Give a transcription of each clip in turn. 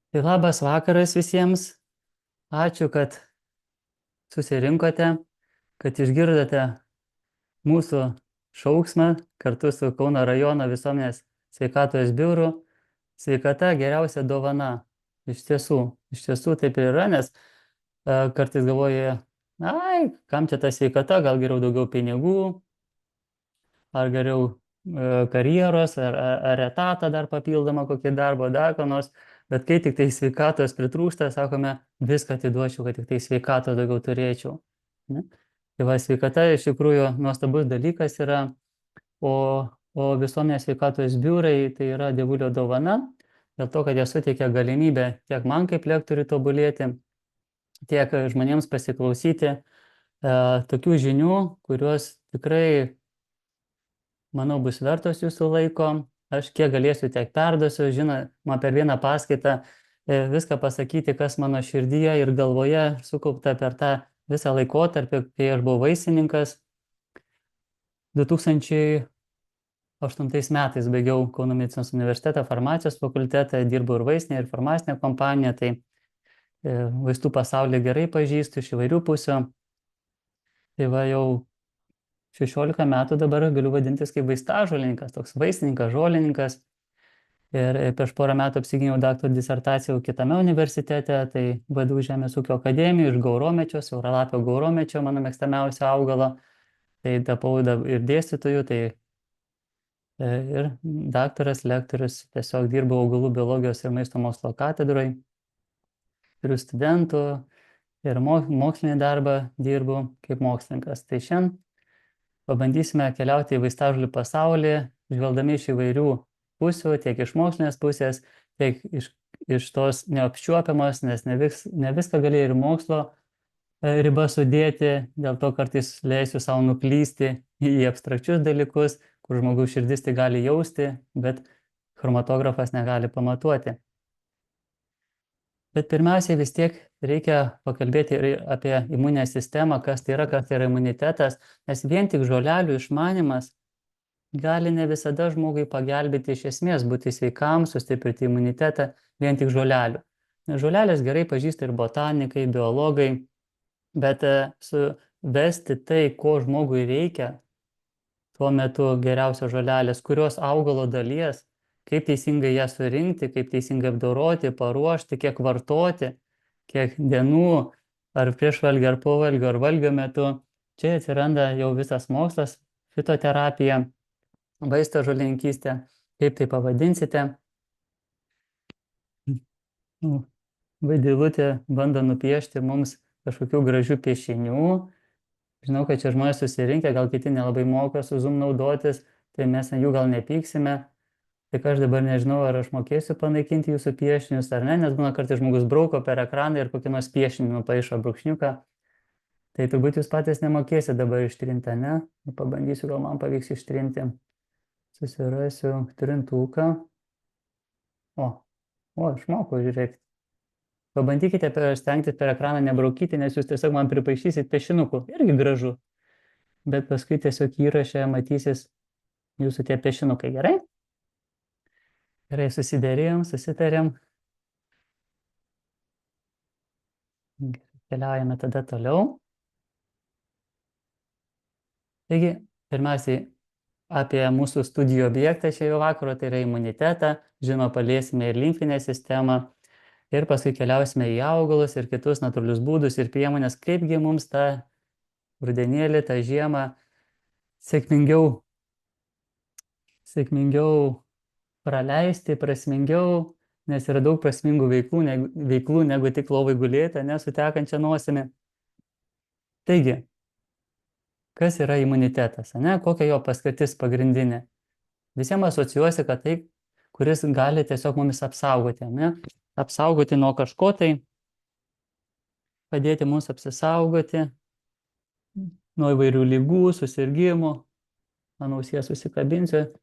Tai labas vakaras visiems. Ačiū, kad susirinkote, kad išgirdote mūsų šauksmą kartu su Kauno rajono visuomenės sveikatos biuru. Sveikata geriausia dovana. Iš tiesų taip ir yra, nes kartais galvoju, ai, kam čia ta sveikata, gal geriau daugiau pinigų, ar geriau karjeros, ar etatą dar papildomą kokį darbą, dar ką nors. Bet kai tik tai sveikatos pritrūksta, sakome, viską atiduočiau, kad tik tai sveikatos daugiau turėčiau. Ne? Tai va, sveikata iš tikrųjų nuostabus dalykas yra, o, o visuomenės sveikatos biurai tai yra dievulio dovana, dėl to, kad jie suteikia galimybę tiek man kaip lektoriui tobulėti, tiek žmonėms pasiklausyti tokių žinių, kurios tikrai, manau, bus vertos jūsų laiko. Aš kiek galėsiu, tiek perduosiu. Žinoma, per vieną paskaitą viską pasakyti, kas mano širdyje ir galvoje sukaupta per tą visą laikotarpį, kai aš buvau vaistininkas. 2008 metais baigiau Kauno medicinos universitetą farmacijos fakultetą, dirbau ir vaistinė, ir farmacinė kompanija, tai vaistų pasaulį gerai pažįstu iš įvairių pusių. Tai va, jau 16 metų dabar galiu vadintis kaip vaistažolininkas, toks vaistininkas, žolininkas. Ir prieš porą metų apsigyniau daktaro disertaciją kitame universitete, tai VDU Žemės ūkio akademijoje iš gauromečio, siauralapio gauromečio, mano mėgstamiausio augalo. Tai tapau ir dėstytojų, tai ir daktaras, lektorius, tiesiog dirbau augalų biologijos ir maisto mokslo katedroje. Turiu studentų ir mokslinį darbą dirbu kaip mokslininkas. Tai šiandien pabandysime keliauti į vaistažolių pasaulį, žvelgdami iš įvairių pusių, tiek iš mokslinės pusės, tiek iš tos neapčiuopiamos, nes ne viską gali ir mokslo ribą sudėti, dėl to kartais leisiu savo nuklysti į abstrakčius dalykus, kur žmogaus širdis tai gali jausti, bet chromatografas negali pamatuoti. Bet pirmiausiai vis tiek reikia pakalbėti ir apie imuninę sistemą, kas tai yra imunitetas, nes vien tik žolelių išmanimas gali ne visada žmogui pagelbėti iš esmės būti sveikam, sustiprinti imunitetą vien tik žolelių. Žolelės gerai pažįsta ir botanikai, biologai, bet suvesti tai, ko žmogui reikia, tuo metu geriausios žolelės, kurios augalo dalies, kaip teisingai ją surinkti, kaip teisingai apdoroti, paruošti, kiek vartoti, kiek dienų, ar prieš valgio, ar po valgio, ar valgio metu. Čia atsiranda jau visas mokslas, fitoterapija, vaisto žolininkystė, kaip tai pavadinsite. Vaidilutė bando nupiešti mums kažkokių gražių piešinių. Žinau, kad čia žmonės susirinkę, gal kiti nelabai moka su Zoom naudotis, tai mes ant jų gal nepyksime. Tik aš dabar nežinau, ar aš mokėsiu panaikinti jūsų piešinius ar ne, nes būna kartais žmogus brauko per ekraną ir kokį nors piešinį nupaišo brūkšniuką. Tai turbūt jūs patys nemokėsite dabar ištrinti, ne? Pabandysiu, gal man pavyks ištrinti. Susirasiu trintuką. Išmokau, žiūrėkit. Pabandykite stengtis per ekraną nebraukyti, nes jūs tiesiog man pripaišysit piešinukų. Irgi gražu. Bet paskui tiesiog įraše matysis jūsų tie piešinukai, gerai? Gerai, susitarėm. Keliaujame tada toliau. Taigi, pirmiausiai apie mūsų studijų objektą šio vakaro, tai yra imunitetą. Žinoma, paliesime ir limfinę sistemą. Ir paskui keliausime į augalus ir kitus natūralius būdus ir priemonės, kaipgi mums tą rudenėlį, tą žiemą sėkmingiau praleisti, prasmingiau, nes yra daug prasmingų veiklų negu tik lovai gulėti, su tekančia nosimi. Taigi, kas yra imunitetas, kokia jo paskirtis pagrindinė? Visiems asocijuosi, kad tai, kuris gali tiesiog mumis apsaugoti, apsaugoti nuo kažko tai, padėti mums apsisaugoti nuo įvairių ligų, susirgymų. Ant ausies susikabinsiu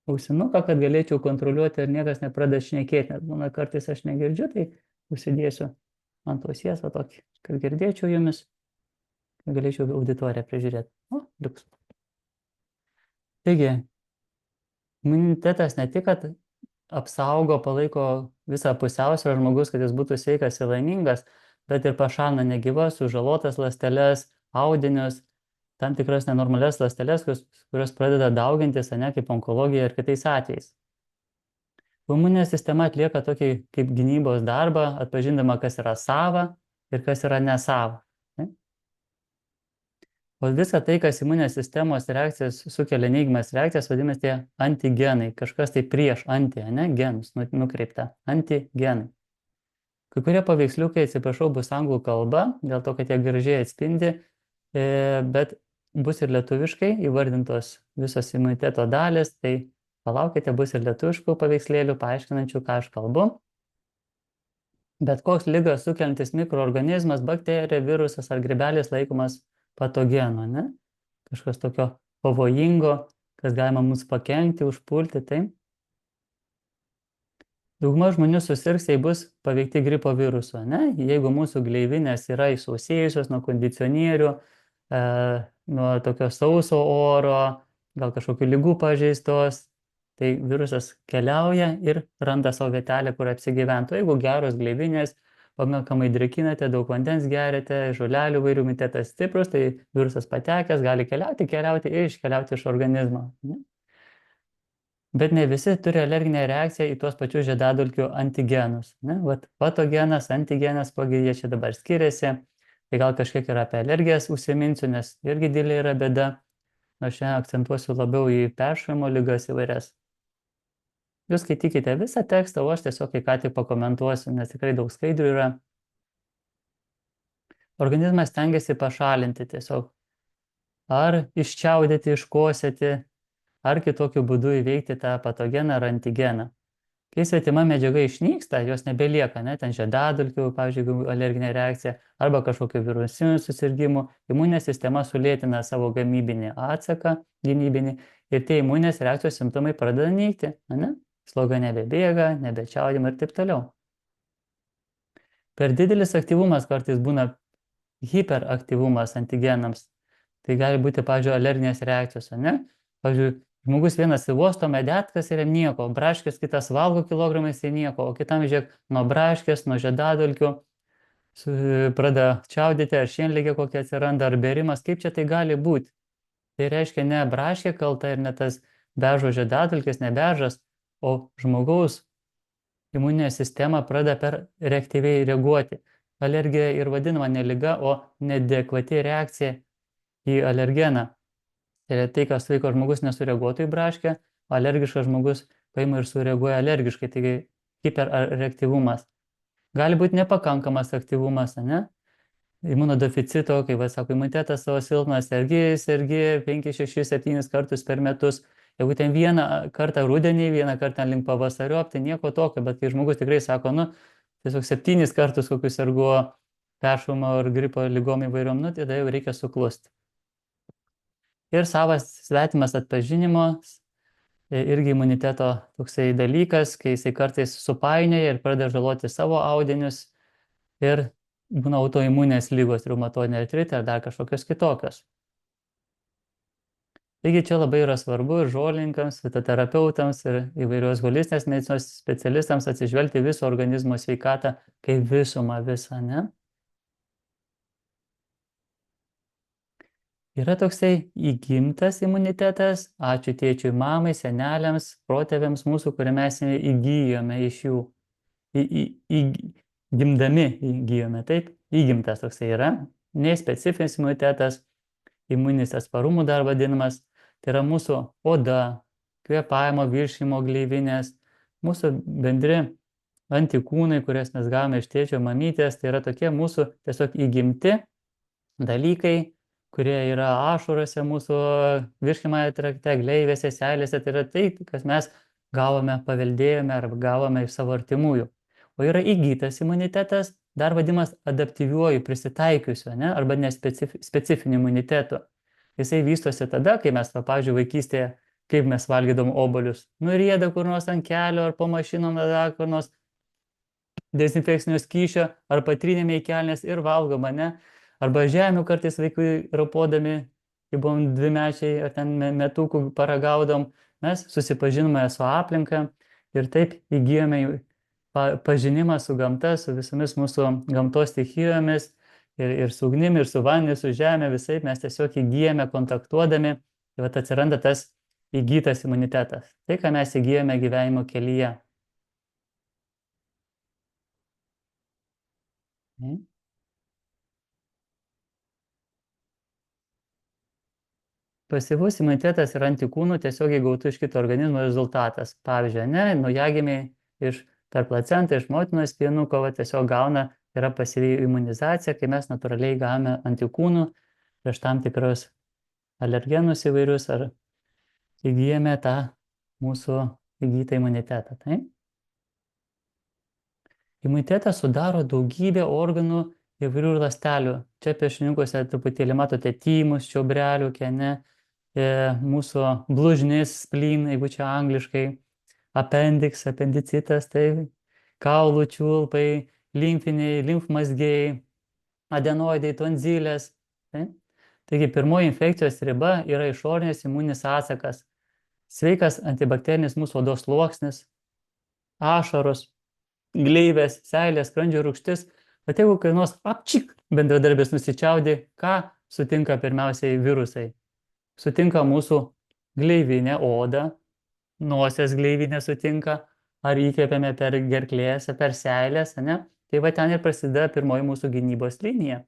ausinuką, kad galėčiau kontroliuoti, ar niekas nepradeda šnekėti, nes būna kartais aš negirdžiu, tai užsidėsiu ant ausies, tokį, kad girdėčiau jumis, kad galėčiau auditoriją prižiūrėti. Liuks. Taigi, imunitetas ne tik, kad apsaugo, palaiko visą pusiausvyrą žmogus, kad jis būtų sveikas ir laimingas, bet ir pašalina negyvas, sužalotas ląsteles, audinius, tam tikras nenormalias ląsteles, kurios pradeda daugintis, ane, kaip onkologija ir kitais atvejais. Imuninė sistema atlieka tokį kaip gynybos darbą, atpažindama, kas yra sava ir kas yra nesava. Ne? O visa tai, kas imuninės sistemos reakcijas sukelia neigiamas reakcijas, vadinasi tie antigenai, kažkas tai prieš anti, ne, genus nukreipta, antigenai. Kai kurie paveiksliukai, atsiprašau, bus anglų kalba, dėl to, kad jie gražiai atspindi, bet bus ir lietuviškai įvardintos visos imuniteto dalis, tai palaukite, bus ir lietuviškų paveikslėlių paaiškinančių, ką aš kalbu. Bet koks ligas sukeliantis mikroorganizmas, bakterija, virusas ar grybelis laikomas patogenu, ne? Kažkas tokio pavojingo, kas galima mums pakenkti, užpulti, tai. Dauguma žmonių susirgs, jei bus paveikti gripo viruso, ne? Jeigu mūsų gleivinės yra įsausėjusios nuo kondicionierių, nuo tokio sauso oro, gal kažkokių ligų pažeistos, tai virusas keliauja ir randa savo vietelę, kur apsigyventų. Jeigu geros gleivinės, pakankamai drėkinate, daug vandens geriate, žolelių vairių imunitetas stiprus, tai virusas patekęs gali keliauti ir iškeliauti iš organizmo. Ne? Bet ne visi turi alerginę reakciją į tuos pačius žiedadulkių antigenus. Ne? Vat patogenas, antigenas, kogi jie čia dabar skiriasi. Tai gal kažkiek ir apie alergijas užsiminsiu, nes irgi didelė yra bėda. Aš šiandien akcentuosiu labiau į peršalimo ligas įvairias. Jūs skaitykite visą tekstą, o aš tiesiog ką tik pakomentuosiu, nes tikrai daug skaidrių yra. Organizmas stengiasi pašalinti tiesiog. Ar iščiaudėti, iškosėti, ar kitokiu būdu įveikti tą patogeną ar antigeną. Kai svetima medžiaga išnyksta, jos nebelieka, ne, ten žiedadulkių, pavyzdžiui, alerginė reakcija, arba kažkokio virusinių susirgymų, imuninė sistema sulėtina savo gamybinį atsaką, gynybinį, ir tie imuninės reakcijos simptomai pradeda nykti, ne? Sloga nebebėga, nebečiaudima ir taip toliau. Per didelis aktyvumas kartais būna hiperaktyvumas antigenams. Tai gali būti, pavyzdžiui, alerginės reakcijos, ne? Pavyzdžiui, žmogus vienas įvosto medetkas ir jam nieko, braškės kitas valgo kilogramais ir nieko, o kitam, žiūrėk, nuo braškės, nuo žiedadulkių pradeda čiaudėti, ar šienligė kokia atsiranda, ar bėrimas, kaip čia tai gali būti? Tai reiškia ne braškė kalta ir ne tas bežo žiedadulkis, ne bežas, o žmogaus imuninė sistema pradeda per reaktyviai reaguoti. Alergija ir vadinama ne liga, o neadekvati reakcija į alergeną. Tai, kas laiko žmogus nesureaguotų į braškę, alergiškas žmogus paima ir sureaguoja alergiškai, taigi hiperreaktyvumas. Gali būti nepakankamas aktyvumas, ne? Imunodeficito, kai sako, imunitetas savo silpnas, sergi 5, 6, 7 kartus per metus. Jeigu ten vieną kartą rudenį, vieną kartą link pavasariop, tai nieko tokio, bet kai žmogus tikrai sako, tiesiog 7 kartus kokius sergu peršalimo ar gripo ligom įvairiom, tada jau reikia suklusti. Ir savas svetimas atpažinimas, irgi imuniteto toksai dalykas, kai jisai kartais supainioja ir pradeda žaloti savo audinius ir būna autoimunės lygos, reumatoidinė artritai ar dar kažkokios kitokios. Taigi čia labai yra svarbu ir žolininkams, fitoterapeutams ir įvairios holistinės medicinos specialistams atsižvelgti viso organizmo sveikatą kaip visumą visą, ne? Yra toksai įgimtas imunitetas, ačiū tėčiui, mamai, seneliams, protėviams mūsų, kurį mes įgyjome iš jų. Gimdami įgyjome, taip? Įgimtas toksai yra. Nespecifinis imunitetas, imuninis atsparumų dar vadinamas. Tai yra mūsų oda, kvėpavimo, virškimo gleivinės, mūsų bendri antikūnai, kurias mes gavome iš tėčio, mamytės. Tai yra tokie mūsų tiesiog įgimti dalykai, kurie yra ašarose mūsų virškinamajame trakte, gleivėse, seilėse, tai yra tai, kas mes gavome, paveldėjome ar gavome iš savo artimųjų. O yra įgytas imunitetas, dar vadinamas adaptyviuoju, prisitaikiusiu, ne? Arba nespecifiniu imunitetu. Jisai vystosi tada, kai mes, pavyzdžiui, vaikystėje, kaip mes valgydom obuolius, nurieda kur nors ant kelio ar po mašinom, ar kur nors dezinfekcinio skysčio, ar patrynėme į kelnes ir valgoma, ne? Arba žemių kartais vaikai rapodami, kai buvom 2 mečiai ar ten metukų paragaudom, mes susipažinome su aplinka ir taip įgyjame pažinimą su gamta, su visomis mūsų gamtos stichijomis ir su ugnim, ir su vandeniu, su žemė, visai mes tiesiog įgyjame kontaktuodami, tai vat atsiranda tas įgytas imunitetas. Tai, ką mes įgyjame gyvenimo kelyje. Pasyvus imunitetas yra antikūnų tiesiogiai gautų iš kito organizmo rezultatas. Pavyzdžiui, naujagimiai per placentą iš motinos pienuko tiesiog gauna, yra pasyvi imunizacija, kai mes natūraliai gavome antikūnų prieš tam tikrus alergenus įvairius ar įgyjame tą mūsų įgytą imunitetą. Tai? Imunitetą sudaro daugybė organų įvairių ląstelių. Čia piešiniukuose truputėlį matote tymus, čiobrelių, mūsų blužnis, spleen, jeigu čia angliškai, appendix, apendicitas, tai kaulų čiulpai, limfiniai, limfmazgiai, adenoidai, tonzilės. Tai? Taigi pirmoji infekcijos riba yra išorinis imuninis atsakas. Sveikas antibakterinis mūsų odos sluoksnis, ašaros, gleivės, seilės, skrandžio rūgštis. Bet jeigu kai nors apčik bendradarbis nusičiaudė, ką sutinka pirmiausiai virusai? Sutinka mūsų gleivinę odą, nosies gleivinę sutinka, ar įkvėpiame per gerklės, per seilės, ne? Tai va ten ir prasideda pirmoji mūsų gynybos linija.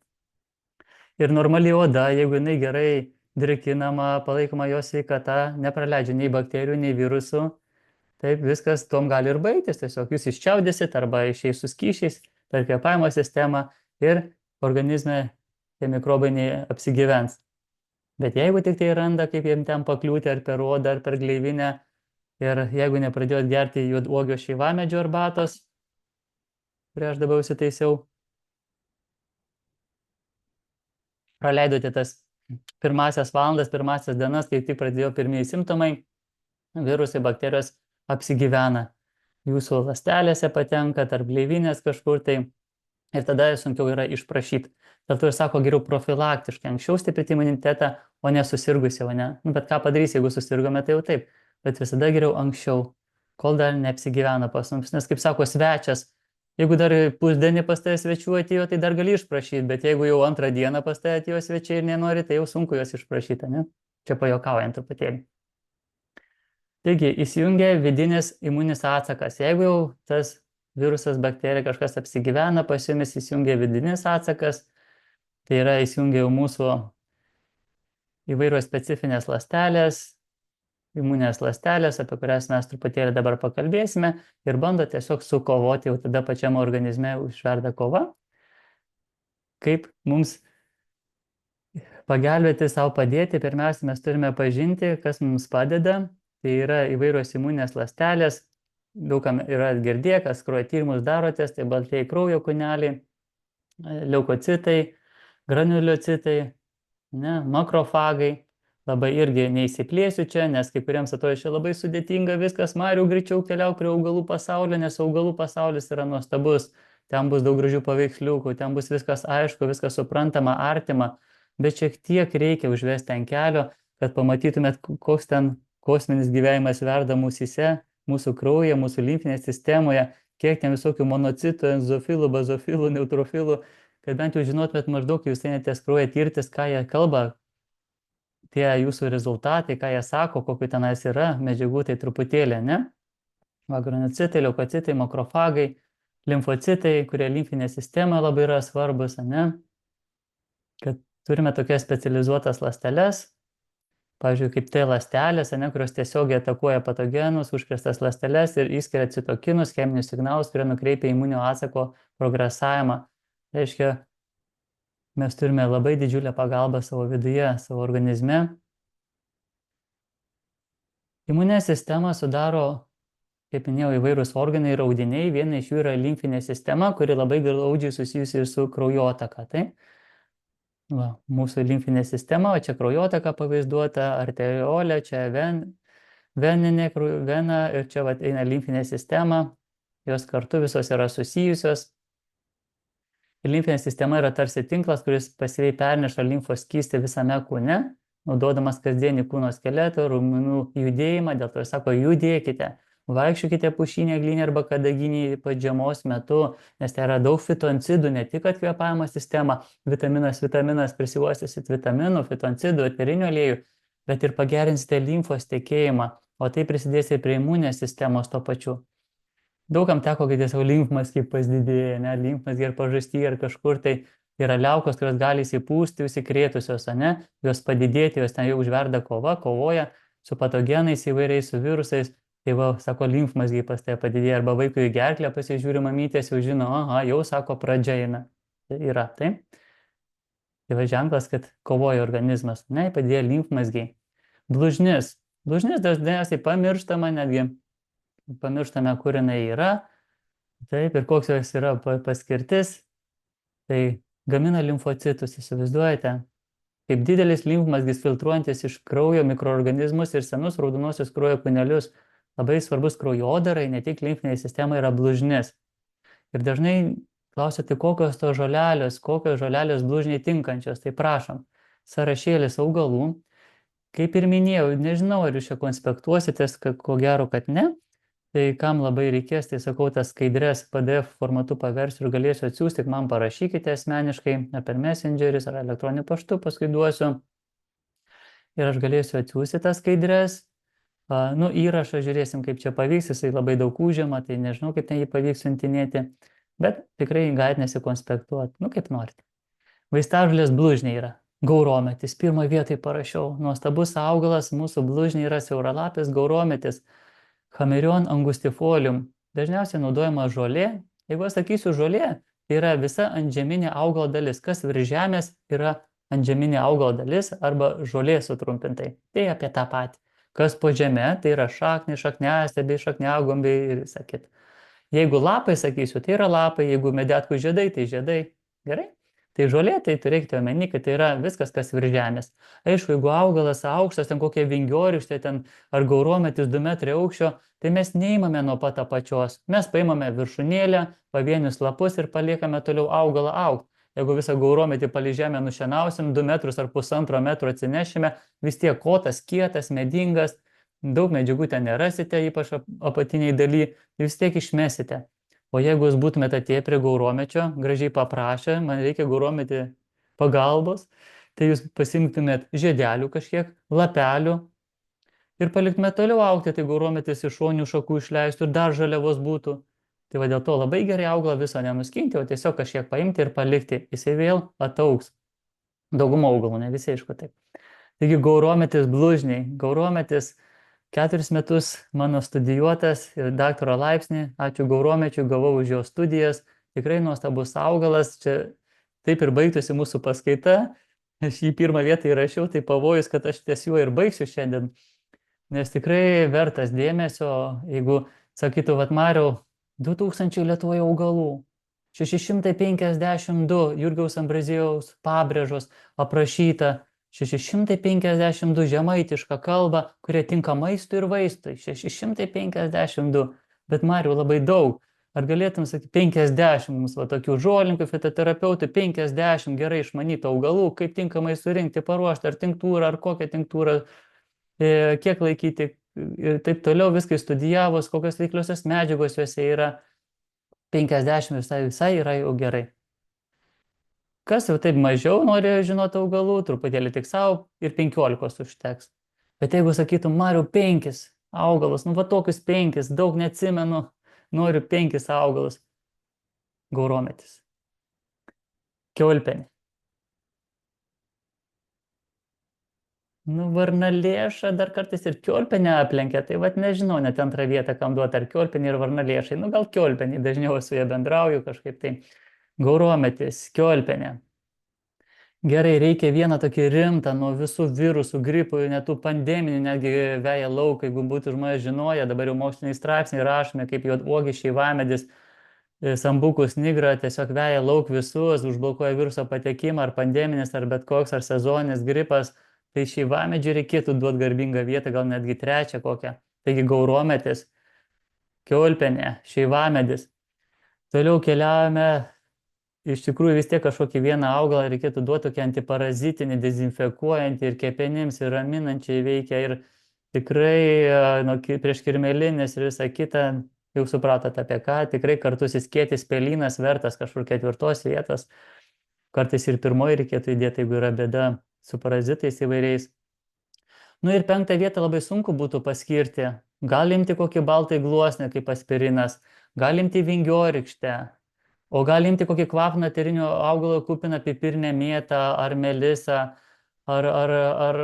Ir normali oda, jeigu jinai gerai drėkinama, palaikoma jos sveikata, nepraleidžia nei bakterijų, nei virusų, taip viskas tom gali ir baigtis. Tiesiog jūs iščiaudėsit arba išeis su skysčiais per kvėpavimo sistemą ir organizme tie mikrobai neapsigyvens. Bet jeigu tik tai randa, kaip jiems ten pakliūti ar per odą, ar per gleivinę, ir jeigu nepradėjot gerti juoduogio šeivamedžio arbatos, kurią aš dabar užsitaisiau, praleidote tas pirmasias valandas, pirmasias dienas, kai tik pradėjo pirmieji simptomai, virusai, bakterijos apsigyvena. Jūsų ląstelėse patenka, tarp gleivinės kažkur tai, ir tada sunkiau yra išprašyti. Dėl to ir sako, geriau profilaktiškai, anksčiau stiprinti imunitetą, o ne susirgus jau, ne? Bet ką padarys, jeigu susirgome, tai jau taip. Bet visada geriau anksčiau, kol dar neapsigyvena pas mus. Nes, kaip sako, svečias, jeigu dar pusdienį pas tave svečių atėjo, tai dar gali išprašyti, bet jeigu jau antrą dieną pas tave atėjo svečiai ir nenori, tai jau sunku juos išprašyti, ne? Čia pajuokaujant truputėlį. Taigi, įsijungia vidinis imuninis atsakas. Jeigu jau tas virusas, bakterija, kažkas apsigyvena, pas jumis įsijungia vidinis atsakas, tai yra įsijungia jau mūsų įvairios specifinės ląstelės, imuninės ląstelės, apie kurias mes truputėlį dabar pakalbėsime, ir bando tiesiog sukovoti, jau tada pačiam organizme užverda kova. Kaip mums pagelbėti, savo padėti, pirmiausia, mes turime pažinti, kas mums padeda. Tai yra įvairios imuninės ląstelės, daugam yra girdėję, kas kraujo tyrimus darotės, tai baltieji kraujo kūneliai, leukocitai, granuliocitai, makrofagai. Labai irgi neįsiplėsiu čia, nes kai kuriems atrodo čia labai sudėtinga viskas, Mariau, greičiau keliauk prie augalų pasaulio, nes augalų pasaulis yra nuostabus, ten bus daug gražių paveiksliukų, ten bus viskas aišku, viskas suprantama, artima, bet šiek tiek reikia užvesti ant kelio, kad pamatytumėt, koks ten kosminis gyvenimas verda mūsyse, mūsų kraujyje, mūsų limfinėje sistemoje, kiek ten visokių monocitų, enzofilų, bazofilų, neutrofilų, kad bent jau žinotumėt maždaug, kai jūs einatės kraują tirtis, ką jie kalba, tie jūsų rezultatai, ką jie sako, kokiu tenais yra medžiagų, tai truputėlį, ne? Granulocitai, leukocitai, makrofagai, limfocitai, kurie limfinėje sistemoje labai yra svarbus, ne? Kad turime tokias specializuotas ląsteles, pavyzdžiui, kaip T ląstelės, kurios tiesiogiai atakuoja patogenus, užkrėstas ląsteles ir išskiria citokinus, cheminius signalus, kurie nukreipia imuninio atsako progresavimą. Tai reiškia, mes turime labai didžiulę pagalbą savo viduje, savo organizme. Imuninę sistemą sudaro, kaip minėjau, įvairūs organai ir audiniai. Viena iš jų yra limfinė sistema, kuri labai glaudžiai susijusi ir su kraujotaka. Tai mūsų limfinė sistema, o čia kraujotaka pavaizduota, arteriolė, čia veninė vena ir čia eina limfinė sistema, jos kartu visos yra susijusios. Ir limfinė sistema yra tarsi tinklas, kuris pasyviai perneša limfos skystį visame kūne, naudodamas kasdienį kūno skeleto, raumenų judėjimą, dėl to jis sako, judėkite. vaikščiokite pušynė, eglynė arba kadaginė ypač žiemos metu, nes tai yra daug fitoncidų, ne tik kvėpavimo sistema, vitaminas, prisiuostysit vitaminų, fitoncidų, eterinių aliejų, bet ir pagerinsite limfos tekėjimą, o tai prisidės ir prie imuninės sistemos to pačiu. Daugam teko, kad tiesiog limfmazgiai pasididėja, ne, limfmazgiai ar pažasty ar kažkur tai yra liaukos, kurios gali įsipūsti, užsikrėtusios, ne, jos padidėti, jos ten jau užverda kovoja su patogenais įvairiais, su virusais, tai va, sako, limfmazgiai pas tai padidėja, arba vaikui į gerklę pasižiūri mamytės, jau žino, aha, jau sako, pradžia eina. Tai yra, taip? Tai va ženklas, kad kovoja organizmas, ne, padidėja limfmazgiai. Blužnis. Blužnis dažniausiai pamirštama netgi. Pamirštame, kur jinai yra, taip, ir koks jos yra paskirtis, tai gamina limfocitus, įsivaizduojate, kaip didelis limfmazgis filtruojantis iš kraujo mikroorganizmus ir senus raudonosius kraujo kūnelius, labai svarbus kraujodarai, ne tik limfinė sistema yra blužnis. Ir dažnai klausote, kokios žolelės blužniai tinkančios, tai prašom, sąrašėlis augalų, kaip ir minėjau, nežinau, ar jūs čia konspektuositės, ko gero, kad ne. Tai kam labai reikės, tai sakau, tas skaidrės PDF formatu paversiu ir galėsiu atsiųsti, man parašykite asmeniškai, ar per Messengeris, ar elektroniniu paštu paskui duosiu. Ir aš galėsiu atsiųsti tas skaidrės. Įrašą žiūrėsim, kaip čia pavyks, jisai labai daug užima, tai nežinau, kaip ten jį pavyks siuntinėti, bet tikrai galite nesikonspektuoti, kaip norite. Vaistažolės blužniai yra. Gaurometis, pirmoje vietoje parašiau, nuostabus augalas, mūsų blužniai yra siauralapis gaurometis. Chameleon angustifolium. Dažniausiai naudojama žolė. Jeigu aš sakysiu žolė, tai yra visa antžeminė augalo dalis. Kas virš žemės yra antžeminė augalo dalis arba žolė sutrumpintai. Tai apie tą patį. Kas po žeme, tai yra šakniai, šakniastiebiai, šakniagumbiai ir sakyt. Jeigu lapai sakysiu, tai yra lapai, jeigu medetkų žiedai, tai žiedai. Gerai? Tai žolė, tai turėkite omeny, kad tai yra viskas, kas virš žemės. Aišku, jeigu augalas aukštas, ten kokie vingiorištė, ten ar gaurometis 2 metrai aukščio, tai mes neimame nuo pat apačios. Mes paimame viršūnėlę, pavienius lapus ir paliekame toliau augalą augti. Jeigu visą gaurometį palei žemę nušienausim, 2 metrus ar 1,5 metro atsinešime, vis tiek kotas kietas, medingas, daug medžiagų ten nerasite, ypač apatiniai daly, vis tiek išmesite. O jeigu jūs būtumėte atėję prie gauromečio, gražiai paprašę, man reikia gaurometį pagalbos, tai jūs pasimtumėt žiedelių kažkiek, lapelių ir paliktumėt toliau augti, tai gaurometis iš šonių šakų išleistų ir dar žaliavos būtų. Tai va dėl to labai gerai augalą viso nenuskinti, o tiesiog kažkiek paimti ir palikti, jisai vėl ataugs. Dauguma augalų, ne visi aišku taip. Taigi gaurometis blužniai, gaurometis 4 metus mano studijuotas ir daktaro laipsnį, ačiū gauromečiui, gavau už jo studijas, tikrai nuostabus augalas, čia taip ir baigtųsi mūsų paskaita, aš jį pirmą vietą įrašiau, tai pavojus, kad aš ties juo ir baigsiu šiandien, nes tikrai vertas dėmesio, jeigu sakytų, vat Mariau, 2000 Lietuvoje augalų, 652 Jurgiaus Ambraziejaus pabrėžos aprašyta, 652 žemaitišką kalbą, kurie tinka maistui ir vaistui. 652. Bet Mariau labai daug. Ar galėtum sakyti 50 mums va tokių žolininkų, fitoterapeutų, 50 gerai išmanytų augalų, kaip tinkamai surinkti, paruošti, ar tinktūrą, ar kokią tinktūrą, kiek laikyti ir taip toliau, viską studijavus, kokios veikliosios medžiagos juose yra. 50 visai yra jau gerai. Kas jau taip mažiau nori žinoti augalų, truputėlį tik savo ir 15 užteks. Bet jeigu sakytum, Mariau 5 augalus, va tokius 5, daug neatsimenu, noriu 5 augalus. Gaurometis. Kiaulpienė. Varnalėša dar kartais ir kiaulpienė aplenkia, tai vat nežinau, net antrą vietą kam duoti, ar kiaulpienė ir varnalėšai. Gal kiaulpienė, dažniau su jie bendrauju kažkaip tai. Gaurometis, kiaulpienė. Gerai, reikia vieną tokį rimtą nuo visų virusų, gripų, net tų pandeminių, netgi veja lauk, jeigu būtų žmonės žinoję, dabar jau moksliniai straipsniai rašomi, kaip juoduogis šeivamedis, sambukus nigra, tiesiog veja lauk visus, užblokuoja viruso patekimą, ar pandeminis, ar bet koks, ar sezoninis gripas, tai šeivamedžiui reikėtų duoti garbingą vietą, gal netgi 3 kokią. Taigi gaurometis, kiaulpienė, šeivamedis. Toliau keliavome. Iš tikrųjų vis tiek kažkokį vieną augalą reikėtų duoti tokį antiparazitinį, dezinfekuojantį ir kepenims, ir raminančiai veikia, ir tikrai prieš kirmėlinis ir visą kitą, jau supratote apie ką, tikrai kartusis kietis pelynas vertas kažkur 4 vietos, kartais ir 1 reikėtų įdėti, jeigu yra bėda su parazitais įvairiais. Nu ir 5 vietą labai sunku būtų paskirti. Gal imti kokį baltąjį gluosnį kaip aspirinas, gal imti vingiorykštę, o gal imti kokį kvapną eterinio augalo kupiną pipirinę mėtą ar melisą, ar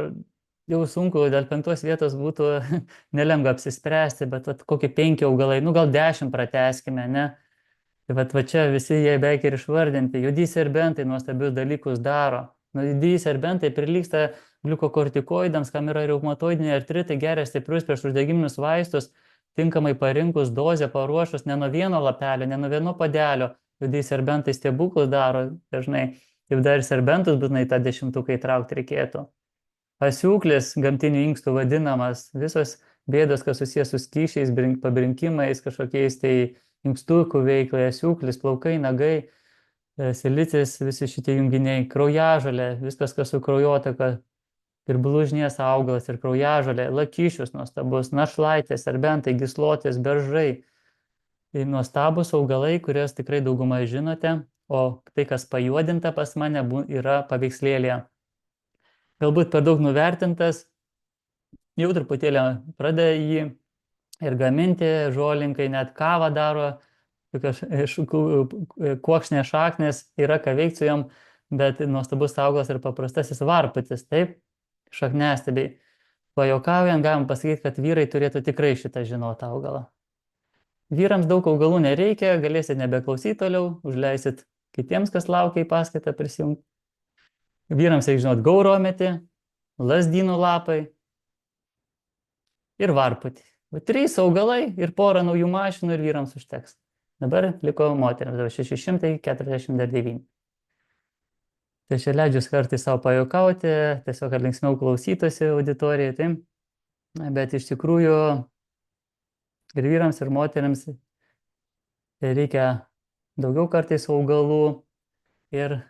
jau sunku, dėl 5 vietos būtų nelengva apsispręsti, bet vat, kokie 5 augalai, nu gal 10 pratęskime, ne? Tai va čia visi jie beveik ir išvardinti. Juodieji serbentai nuostabius dalykus daro. Juodieji serbentai prilygsta gliukokortikoidams, kam yra reumatoidiniai artritai, geria stiprius priešuždegiminius vaistus, tinkamai parinkus dozę, paruošus ne nuo vieno lapelio, ne nuo vieno padelio. Juodieji serbentai stebuklus daro dažnai. Taip dar ir serbentus būtinai tą 10-uką įtraukti reikėtų. Asiūklis, gamtinių inkstų vadinamas, visos bėdos, kas susijęs su skysčiais, pabrinkimais, kažkokiais tai inkstukų veiklai, asiūklis, plaukai, nagai, silicis, visi šitie junginiai, kraujažolė, viskas, kas su kraujotaka, ir blužnies augalas, ir kraujažolė, lakyšius nuostabus, našlaitės, serbentai, gyslotės, beržai. Tai nuostabus augalai, kurias tikrai daugumą žinote, o tai, kas pajuodinta pas mane, yra paveikslėlėje. Galbūt per daug nuvertintas, jau truputėlį pradeda jį ir gaminti, žolinkai net kavą daro, tokios kuokšnės šaknės, yra ką veikti su jom, bet nuostabus augalas ir paprastasis varputis, taip, šakniastiebiai. Pajuokaujant, galim pasakyti, kad vyrai turėtų tikrai šitą žinoti augalą. Vyrams daug augalų nereikia, galėsit nebeklausyti toliau, užleisit kitiems, kas laukia į paskaitą prisijungti. Vyrams reikia žinoti gaurometį, lazdynų lapai ir varputį. 3 augalai ir porą naujų mašinų ir vyrams užteks. Dabar liko moteriams, 649. Tai čia leidžiu kartais savo pajuokauti, tiesiog kad linksmiau klausytųsi auditorijai, tai. Bet iš tikrųjų ir vyrams, ir moteriams reikia daugiau kartais augalų ir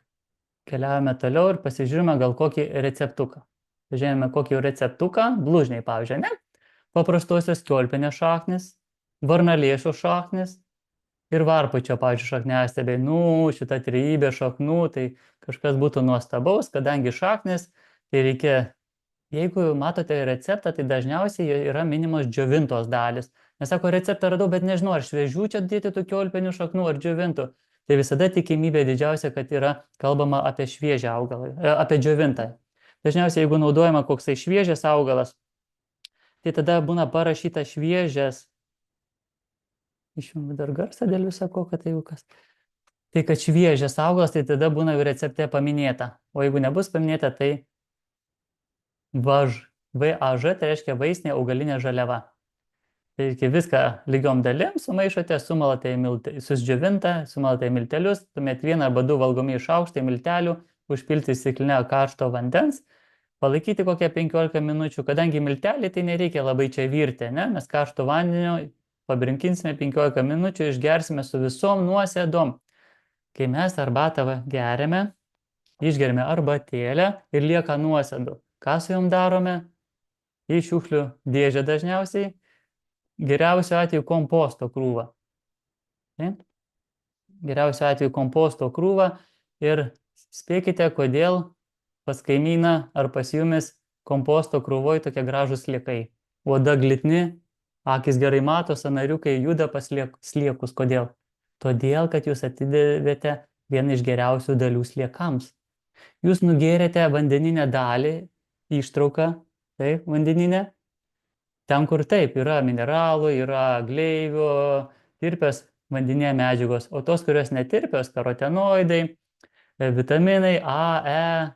keliavome toliau ir pasižiūrime gal kokį receptuką. Pažiūrėjome kokį receptuką, blužniai, pavyzdžiui, ne? Paprastosios kiaulpienės šaknis, varnalėšų šaknis ir varpučio, pavyzdžiui, šakniastiebiai. Šita trejybė šaknų, tai kažkas būtų nuostabaus, kadangi šaknis, tai reikia, jeigu matote receptą, tai dažniausiai yra minimos džiovintos dalis. Nes sako, receptą radau, bet nežinau, ar šviežių čia dėti tų kiaulpienių šaknų ar džiovintų. Tai visada tikimybė didžiausia, kad yra kalbama apie šviežią augalą, apie džiovintą. Dažniausiai, jeigu naudojama koksai šviežias augalas, tai tada būna parašyta šviežias. Išjungiu dar garsą dėl viso ko, kad tai jau kas. Tai kad šviežias augalas, tai tada būna jau recepte paminėta. O jeigu nebus paminėta, tai VAŽ. VAŽ tai reiškia vaistinė augalinė žaliava. Tai viską lygiom dalim sumaišote, sumalate į susdžiovintą, sumalate į miltelius, tuomet 1 arba 2 valgomi šaukštai miltelių, užpilti stiklinę karšto vandens, palaikyti kokią 15 minučių, kadangi miltelį tai nereikia labai čia virti, ne? Mes karšto vandeniu pabrinkinsime 15 minučių, išgersime su visom nuosėdom. Kai mes arbatą geriame, išgeriame arbatėlę ir lieka nuosėdų. Ką su jom darome? Į šiukšlių dėžę dažniausiai. Geriausiu atveju komposto krūvą. Geriausiu atveju komposto krūvą ir spėkite, kodėl pas kaimyną ar pas jumis komposto krūvoj tokie gražūs sliekai. Oda glitni, akis gerai mato, sąnariukai juda pas sliekus. Kodėl? Todėl, kad jūs atidavėte vieną iš geriausių dalių sliekams. Jūs nugėrėte vandeninę dalį, ištrauką, taip, vandeninę. Ten, kur taip, yra mineralų, yra gleivių, tirpios vandeninė medžiagos, o tos, kurios netirpios, karotenoidai, vitaminai A,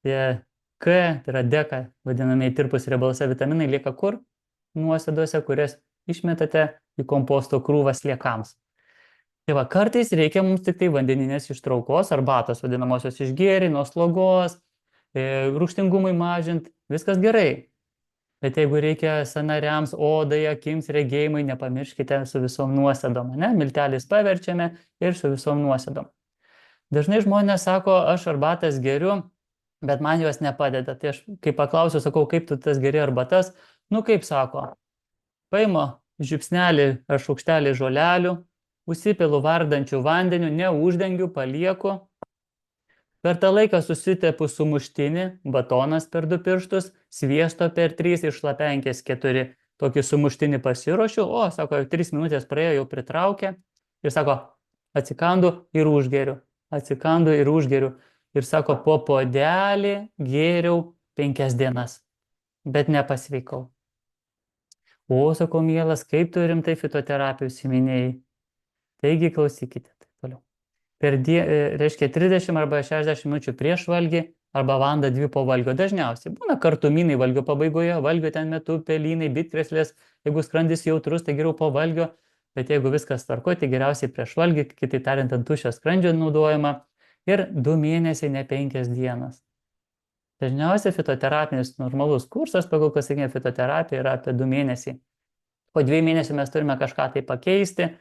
E, K, tai yra deka, vadinamieji tirpus riebaluose vitaminai, lieka kur? Nuosėdose, kurias išmetate į komposto krūvą sliekams. Tai va, kartais reikia mums tik tai vandeninės ištraukos, arbatos vadinamosios išgėri, nuo slogos, rūgštingumui mažinti, viskas gerai. Bet jeigu reikia sąnariams, odai, akims, regėjimui, nepamirškite su visom nuosėdom, ne? Miltelis paverčiame ir su visom nuosėdom. Dažnai žmonės sako, aš arbatas geriu, bet man jos nepadeda. Tai aš, kai paklausiu, sakau, kaip tu tas geri arbatas, Nu, kaip sako, paimu žiupsnelį ar šaukštelį žolelių, užsipilu vardančių vandeniu, neuždengiu, palieku. Per tą laiką susitepu sumuštinį, batonas per 2 pirštus, sviesto per 3 ir šlapenkės 4. Tokį sumuštinį pasiruošiu, o, sako, 3 minutės praėjo, jau pritraukė. Ir sako, atsikandu ir užgeriu. Atsikandu ir užgeriu. Ir sako, po puodelį gėriau 5 dienas, bet nepasveikau. O, sako, mielas, kaip tu rimtai fitoterapiją užsiminėjai. Taigi klausykite. Toliau. Reiškia 30 arba 60 minučių prieš valgį arba valandą 2 po valgio. Dažniausiai būna kartumynai valgio pabaigoje, valgio ten metu pelynai, bitkreslės, jeigu skrandis jautrus, tai geriau po valgio, bet jeigu viskas tvarko, tai geriausiai prieš valgį, kitaip tariant, ant tuščio skrandžio naudojama ir 2 mėnesiai, ne 5 dienas. Dažniausiai fitoterapinis normalus kursas pagal klasikinę fitoterapiją yra apie 2 mėnesiai. Po 2 mėnesių mes turime kažką tai pakeisti,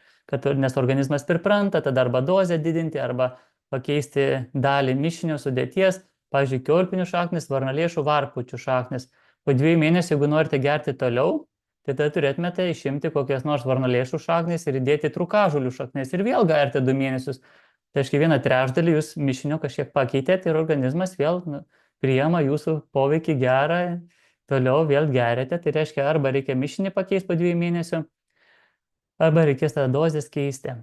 nes organizmas pripranta, tada arba dozę didinti, arba pakeisti dalį mišinio sudėties, pavyzdžiui, kiaulpienių šaknis, varnalėšų, varpučių šaknis. Po 2 mėnesių, jeigu norite gerti toliau, tai tada turėtumėte išimti kokias nors varnalėšų šaknis ir įdėti trūkažolių šaknis ir vėl gerti 2 mėnesius. Tai reiškia 1/3 jūs mišinio kažkiek pakeitėte ir organizmas vėl priima jūsų poveikį gerą, toliau vėl geriate. Tai reiškia, arba reikia mišinį pakeisti po 2 mėnesių, arba reikės tada dozės keisti.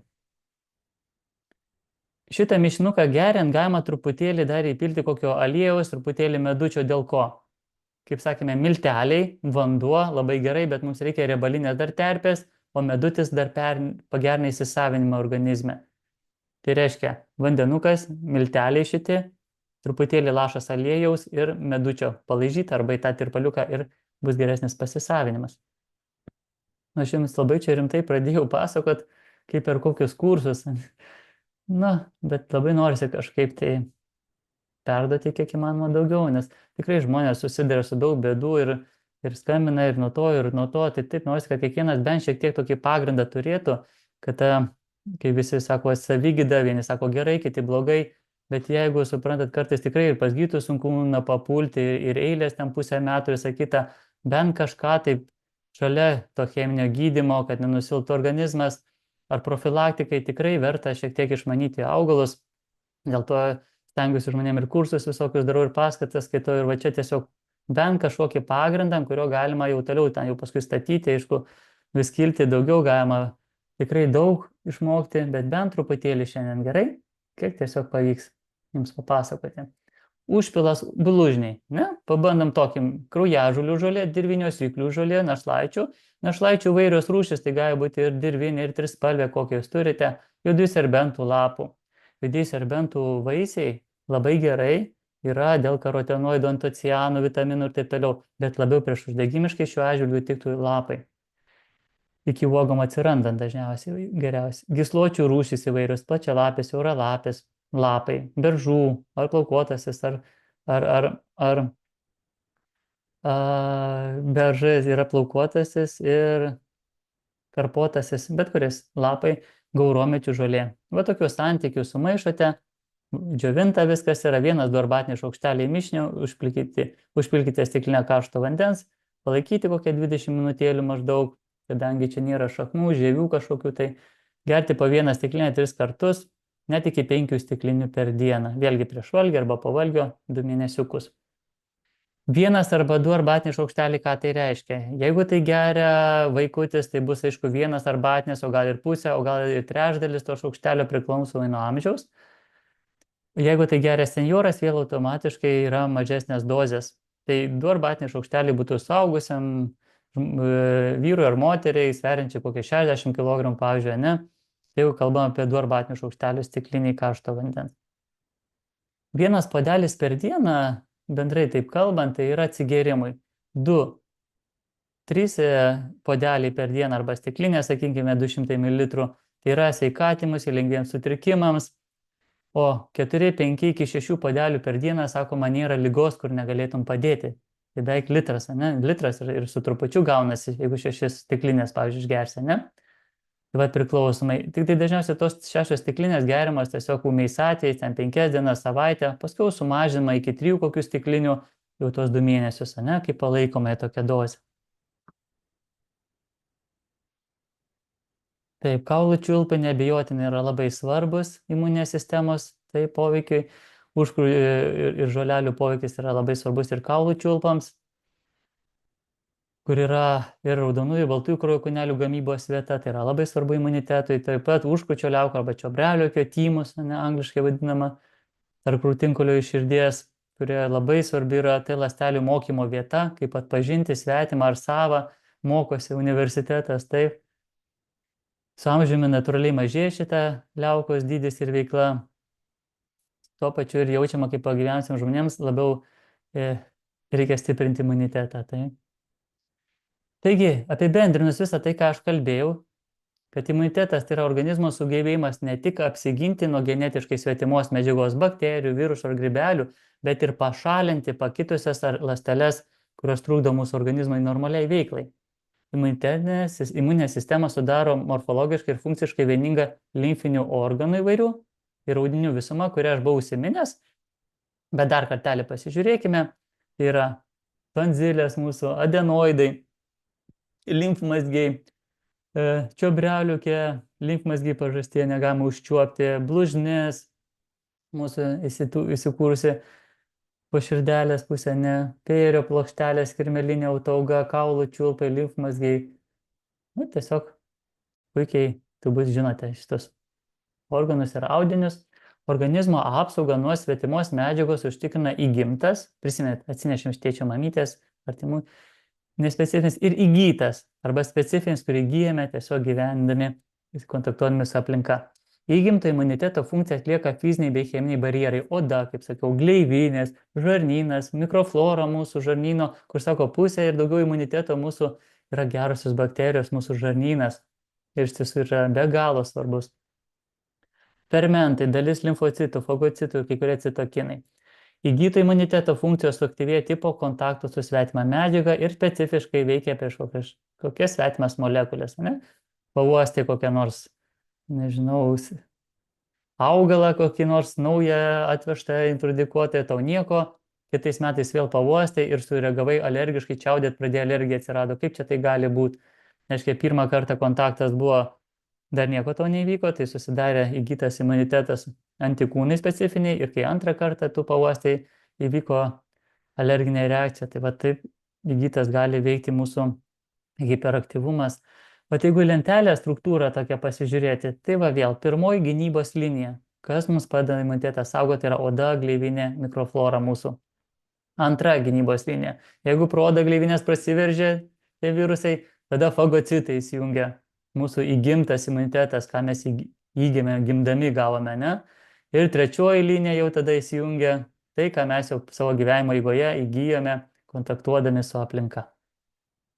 Šitą mišinuką geriant galima truputėlį dar įpilti kokio aliejaus, truputėlį medučio, dėl ko? Kaip sakėme, milteliai, vanduo labai gerai, bet mums reikia riebalinės dar terpės, o medutis dar pagerina įsisavinimą organizme. Tai reiškia, vandenukas, milteliai šitie, truputėlį lašas aliejaus ir medučio palaižyti arba į tą tirpaliuką ir bus geresnis pasisavinimas. Aš jums labai čia rimtai pradėjau pasakot, kaip per kokius kursus. Na, bet labai norisi kažkaip tai perduoti kiek įmanoma daugiau, nes tikrai žmonės susiduria su daug bėdų ir skambina ir nuo to, tai taip norisi, kad kiekvienas bent šiek tiek tokį pagrindą turėtų, kad kai visi sako savigyda, vieni sako gerai, kiti blogai, bet jeigu suprantat, kartais tikrai ir pas gydytojus sunku papulti ir eilės ten pusę metų, visą kitą, bent kažką taip šalia to cheminio gydymo, kad nenusilptų organizmas, ar profilaktikai tikrai verta šiek tiek išmanyti augalus. Dėl to stengiuosi žmonėm ir kursus visokius darau ir paskatas skaitau ir va čia tiesiog bent kažkokį pagrindą, ant kurio galima jau toliau ten jau paskui statyti, aišku, vis kilti daugiau galima tikrai daug išmokti, bet bent truputėlį šiandien gerai, kiek tiesiog pavyks jums papasakoti. Užpilas blužniai, ne? Pabandom tokį kraujažolių žolė, dirvinio syklių žolė, našlaičių. Našlaičių vairios rūšis, tai gali būti ir dirvinė, ir trispalvė, kokią jūs turite, juodų serbentų lapų. Juodų serbentų vaisiai labai gerai yra dėl karotenoidų, antocianų, vitaminų ir taip toliau, bet labiau prieš uždegimiškai šiuo atžvilgiu tiktų lapai. Iki uogom atsirandant dažniausiai geriausiai. Gysločių rūšys įvairios, plačialapės, siauralapės, lapai, beržų, ar plaukuotasis, ar beržas yra plaukuotasis ir karpuotasis, bet kuris lapai, gauromečių žolė. Va tokius santykius sumaišote, džiovinta viskas yra 1-2 arbatiniai šaukšteliai mišinio, užpilkite stiklinę karšto vandens, palaikyti kokią 20 minutėlių maždaug, kadangi čia nėra šaknų, žievių kažkokių, tai gerti po 1 stiklinę 3 kartus, net iki 5 stiklinių per dieną. Vėlgi prieš valgį arba po valgio 2 mėnesiukus. 1 arba 2 arbatiniai šaukšteliai, ką tai reiškia? Jeigu tai geria vaikutis, tai bus aišku 1 arbatinis, o gal ir pusė, o gal ir 1/3 to šaukštelio priklausomai nuo amžiaus. Jeigu tai geria senjoras, vėl automatiškai yra mažesnės dozės. Tai 2 arbatiniai šaukšteliai būtų suaugusiam vyrui ar moteriai, sveriančiai kokie 60 kg, pavyzdžiui, ne? Tai jeigu kalbam apie 2 arbatinių šaukštelių stikliniai karšto vandens. 1 puodelis per dieną, bendrai taip kalbant, tai yra atsigėrimui. 2-3 puodeliai per dieną arba stiklinė, sakykime, 200 ml, tai yra sveikatimuisi, lengviems sutrikimams, o 4-5 iki 6 puodelių per dieną, sakoma, nėra ligos, kur negalėtum padėti. Tai beveik litras, ne? Litras ir su trupučiu gaunasi, jeigu 6 stiklinės, pavyzdžiui, išgersi, ne? Tai va priklausomai. Tik tai dažniausiai tos 6 stiklinės geriamos tiesiog ūmiais atvejais, ten 5 dienas, savaitę, paskui sumažinama iki 3 kokių stiklinių jau tos 2 mėnesius, ne? Kaip palaikoma tokia dozė. Taip, kaulų čiulpai neabejotinai yra labai svarbus imuninės sistemos tai poveikiui. Užkrū ir žolelių poveikis yra labai svarbus ir kaulų čiulpams, kur yra ir raudonųjų, baltųjų kraujo kūnelių gamybos vieta, tai yra labai svarbu imunitetui. Taip pat užkrūčio liaukų arba čiobreliokio tymus, ne angliškai vadinama, tarp krūtinkulio ir širdies, kurie labai svarbi yra tai ląstelių mokymo vieta, kaip atpažinti svetimą ar savą, mokosi universitetas, taip. Su amžiumi natūraliai mažėja šita liaukos dydis ir veikla. Tuo pačiu ir jaučiama, kaip pagyvenusiems žmonėms labiau reikia stiprinti imunitetą. Tai. Taigi, apibendrinus visą tai, ką aš kalbėjau, kad imunitetas tai yra organizmo sugebėjimas ne tik apsiginti nuo genetiškai svetimos medžiagos bakterijų, virusų ar grybelių, bet ir pašalinti pakitusias ląsteles, kurios trukdo mūsų organizmui normaliai veiklai. Imuninė sistema sudaro morfologiškai ir funkciškai vieningą limfinių organų įvairių ir audinių visumą, kurią aš buvau užsiminęs, bet dar kartelį pasižiūrėkime, tai yra tonzilės mūsų, adenoidai, limfmazgiai, čiobreliukė, limfmazgiai pažastie negalima užčiuopti, blužnis, mūsų įsikūrusi po širdelės pusė, ne, pėrio plokštelės, kirmelinė autoauga, kaulų čiulpai, limfmazgiai. Nu, tiesiog puikiai turbūt žinote šitus organus ir audinius. Organizmo apsaugą nuo svetimos medžiagos užtikrina įgimtas, prisimenat, atsinešėm iš tėčio mamytės, artimų, nespecifinis ir įgytas, arba specifinis, kurį įgyjame tiesiog gyvendami, kontaktuodami su aplinka. Įgimto imuniteto funkciją atlieka fiziniai bei cheminiai barjerai. Oda, kaip sakiau, gleivinės, žarnynas, mikroflora mūsų žarnyno, kur sako pusė ir daugiau imuniteto mūsų yra gerosios bakterijos, mūsų žarnynas. Ir iš tiesų yra be galo svarbus. Fermentai, dalis limfocitų, fagocitų ir kai kurie citokinai. Įgyto imuniteto funkcijos suaktyvėja tipo kontaktų su svetima medžiaga ir specifiškai veikia prieš kokias svetimas molekulės. Ne? Pavostė kokią nors, nežinau, augalą kokį nors naują atvežtą introdikuotą, tau nieko, kitais metais vėl pavostė ir sureagavai alergiškai, čiaudėt, pradėjo alergija atsirado. Kaip čia tai gali būti? Nežinau, pirmą kartą kontaktas buvo, dar nieko to neįvyko, tai susidarė įgytas imunitetas antikūnai specifiniai ir kai antrą kartą tu pavostai įvyko alerginė reakcija, tai va taip įgytas gali veikti mūsų hiperaktyvumas. Bet jeigu lentelę struktūrą tokią pasižiūrėti, tai va vėl pirmoji gynybos linija, kas mums padeda imunitetą saugoti, yra oda, gleivinė, mikroflora mūsų. Antra gynybos linija, jeigu pro odą gleivinės prasiveržia tie virusai, tada fagocitai įsijungia. Mūsų įgimtas imunitetas, ką mes įgėme, gimdami gavome, ne? Ir trečioji linija jau tada įsijungia tai, ką mes jau savo gyvenimo eigoje įgyjome, kontaktuodami su aplinka.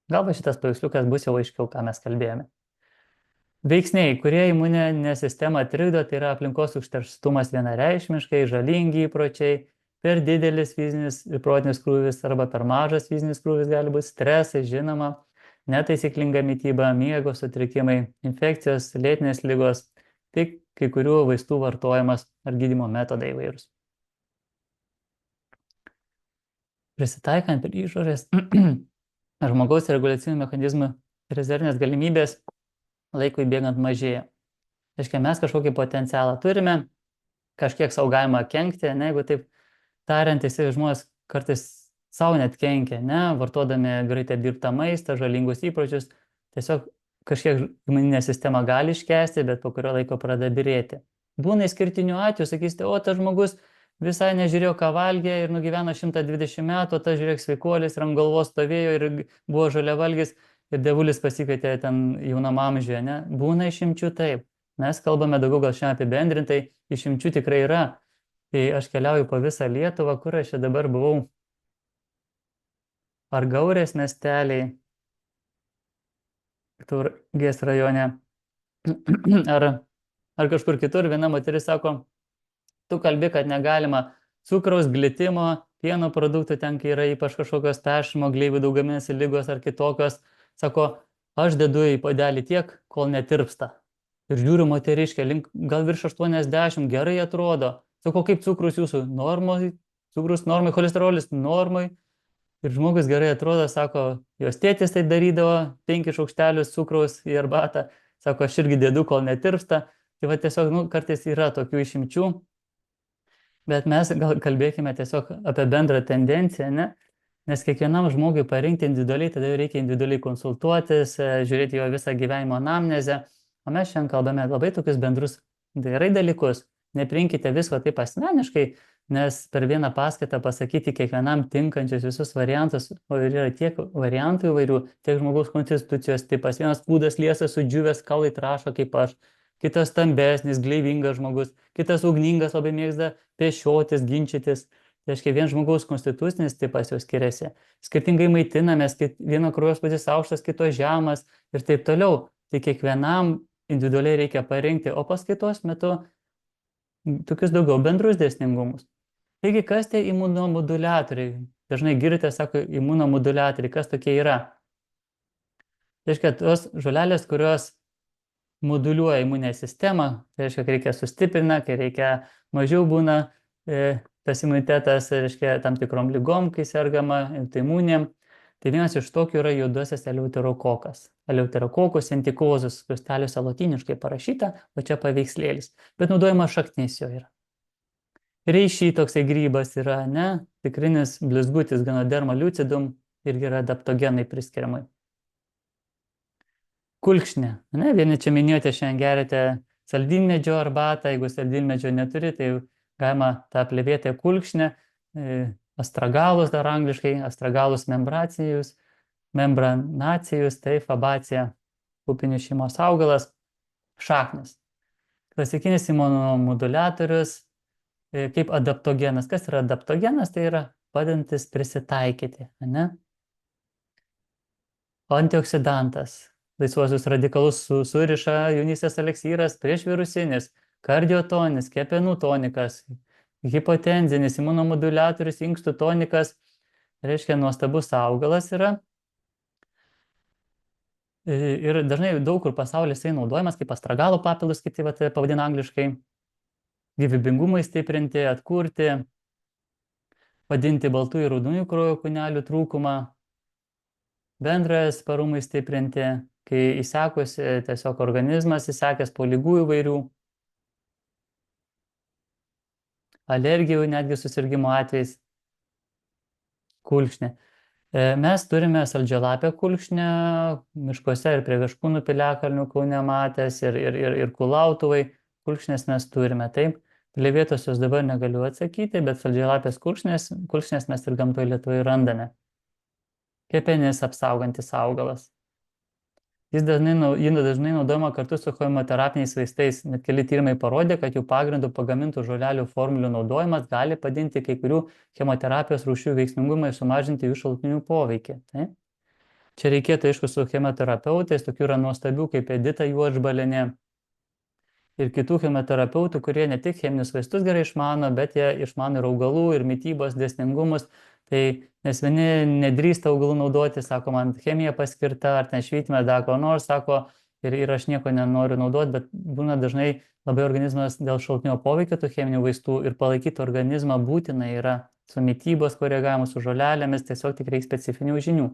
Galbūt šitas paveiksliukas bus jau aiškiau, ką mes kalbėjome. Veiksniai, kurie imuninę sistemą trikdo, tai yra aplinkos užterštumas vienareikšmiškai, žalingi įpročiai, per didelis fizinis ir protinis krūvis arba per mažas fizinis krūvis gali būti stresai, žinoma, netaisyklinga mityba, miego sutrikimai, infekcijos, lėtinės ligos, tik kai kurių vaistų vartojimas ar gydymo metodai įvairūs. Prisitaikant prie išorės žmogaus reguliacinių mechanizmų rezervinės galimybės laikui bėgant mažėja. Reiškia, mes kažkokį potencialą turime, kažkiek savo galima kenkti, ne, jeigu taip tariant, žmonės kartais savo net kenkia, ne, vartodami greitai apdirbtą maistą, žalingus įpročius, tiesiog kažkiek imuninė sistema gali iškęsti, bet po kurio laiko pradeda byrėti. Būna išskirtinių atvejų, sakysite, o tas žmogus visai nežiūrėjo, ką valgė ir nugyveno 120 metų, o tas žiūrėk sveikuolis ir ant galvos stovėjo ir buvo žaliavalgis ir dievulis pasikvietė ten jaunam amžiuje, ne? Būna išimčių taip. Mes kalbame daugiau gal šiandien apibendrintai, išimčių tikrai yra. Tai aš keliauju po visą Lietuvą, kur aš čia dabar buvau. Ar Gaurės miesteliai, Tauragės rajone, ar kažkur kitur, viena moteris sako, tu kalbi, kad negalima cukraus, glitimo, pieno produktų, ten kai yra ypač kažkokios peršimo, gleivių daugaminėse lygos ar kitokios, sako, aš dedu į puodelį tiek, kol netirpsta. Ir žiūriu moteriškę, gal virš 80, gerai atrodo. Sako, kaip cukrus jūsų? Normai, cukrus normai, cholesterolis normai. Ir žmogus gerai atrodo, sako, jos tėtis tai darydavo, 5 šaukštelius cukraus į arbatą. sako, aš irgi dėdu, kol netirpsta. Tai va tiesiog, nu, kartais yra tokių išimčių, bet mes gal kalbėkime tiesiog apie bendrą tendenciją, ne? Nes kiekvienam žmogui parinkti individualiai, tada jau reikia individualiai konsultuotis, žiūrėti jo visą gyvenimo anamnezę. O mes šiandien kalbame labai tokius bendrus gerai dalykus. Nepriimkite visko taip asmeniškai, nes per vieną paskaitą pasakyti kiekvienam tinkančius visus variantus, o yra tiek variantų įvairių, tiek žmogaus konstitucijos tipas. Vienas kūdas liesas, sudžiūvęs, kaulai trašo kaip aš, kitas stambesnis, gleivingas žmogus, kitas ugningas, labai mėgsta pešiotis, ginčytis. Tai reiškia, vien žmogaus konstitucinis tipas jau skiriasi. Skirtingai maitinamės, vieno kraujospūdis aukštas, kito žemas ir taip toliau. Tai kiekvienam individualiai reikia parinkti, o paskaitos metu tokius daugiau bendrus dėsningumus. Taigi, kas tie imunomoduliatoriai? Dažnai girdite, sako, imunomoduliatoriai, kas tokie yra? Tai reiškia, tos žolelės, kurios moduliuoja imuninę sistemą, tai reiškia, kai reikia sustiprina, kai reikia mažiau būna tas imunitetas, reiškia, tam tikrom lygom, kai sergama autoimunėm. Tai vienas iš tokių yra juodasis eleuterokokas. Eleuterokokus antikozus, krusteliuose lotyniškai parašyta, o čia paveikslėlis. Bet naudojama šaknis jo yra. Reišiai toksai grybas yra, ne? Tikrinis blizgutis Ganoderma lucidum irgi yra adaptogenai priskiriamai. Kulkšnė. Ne? Vieni čia minėjote, šiandien gerite saldinmedžio arbatą, jeigu saldinmedžio neturi, tai galima tą plėvėtę kulkšnę, astragalus dar angliškai, astragalus membranacijus, tai fabacija, upinių šeimos augalas, šaknis. Klasikinis imunomoduliatorius kaip adaptogenas. Kas yra adaptogenas? Tai yra padedantis prisitaikyti, ne? Antioksidantas. Laisvuosius radikalus suriša jaunystės eleksyras, priešvirusinis, kardiotoninis, kepenų tonikas, hipotenzinis, imunomoduliatorius, inkstų tonikas, reiškia nuostabus augalas yra. Ir dažnai daug kur pasaulyje jisai naudojamas kaip astragalo papildus, kiti pavadina angliškai, gyvybingumui stiprinti, atkurti, padinti baltų ir raudonųjų kraujo kūnelių trūkumą, bendrąją atsparumui stiprinti, kai įsekusi tiesiog organizmas, įsekęs po ligų įvairių, alergijų, netgi susirgimo atvejais, kulkšnė. Mes turime saldžialapę kulkšnę, miškuose ir prie Viškūnų piliakalnių Kaune matęs, ir Kulautuvai kulkšnės mes turime, taip. Plėvėtosios dabar negaliu atsakyti, bet saldžialapės kulkšnės mes ir gamtoje Lietuvoje randame. Kepenis apsaugantis augalas. Ji dažnai naudojama kartu su chemoterapiniais vaistais. Net keli tyrimai parodė, kad jų pagrindų pagamintų žolelių formulių naudojimas gali padinti kai kurių chemoterapijos rūšių veiksmingumą ir sumažinti jų šalutinių poveikį. Tai? Čia reikėtų, aišku, su chemoterapeutais, tokių yra nuostabių kaip Edita Juodžbalienė ir kitų chemoterapeutų, kurie ne tik cheminius vaistus gerai išmano, bet jie išmano ir augalų, ir mitybos dėsningumus. Tai nes vieni nedrįsta augalų naudoti, sako, man chemija paskirta, ar ten švytimė, dar ko nors, sako, ir aš nieko nenoriu naudoti, bet būna dažnai labai organizmas dėl šalutinio poveikio tų cheminių vaistų ir palaikyti organizmą būtina yra su mitybos koregavimu, su žolelėmis, tiesiog tik reikia specifinių žinių.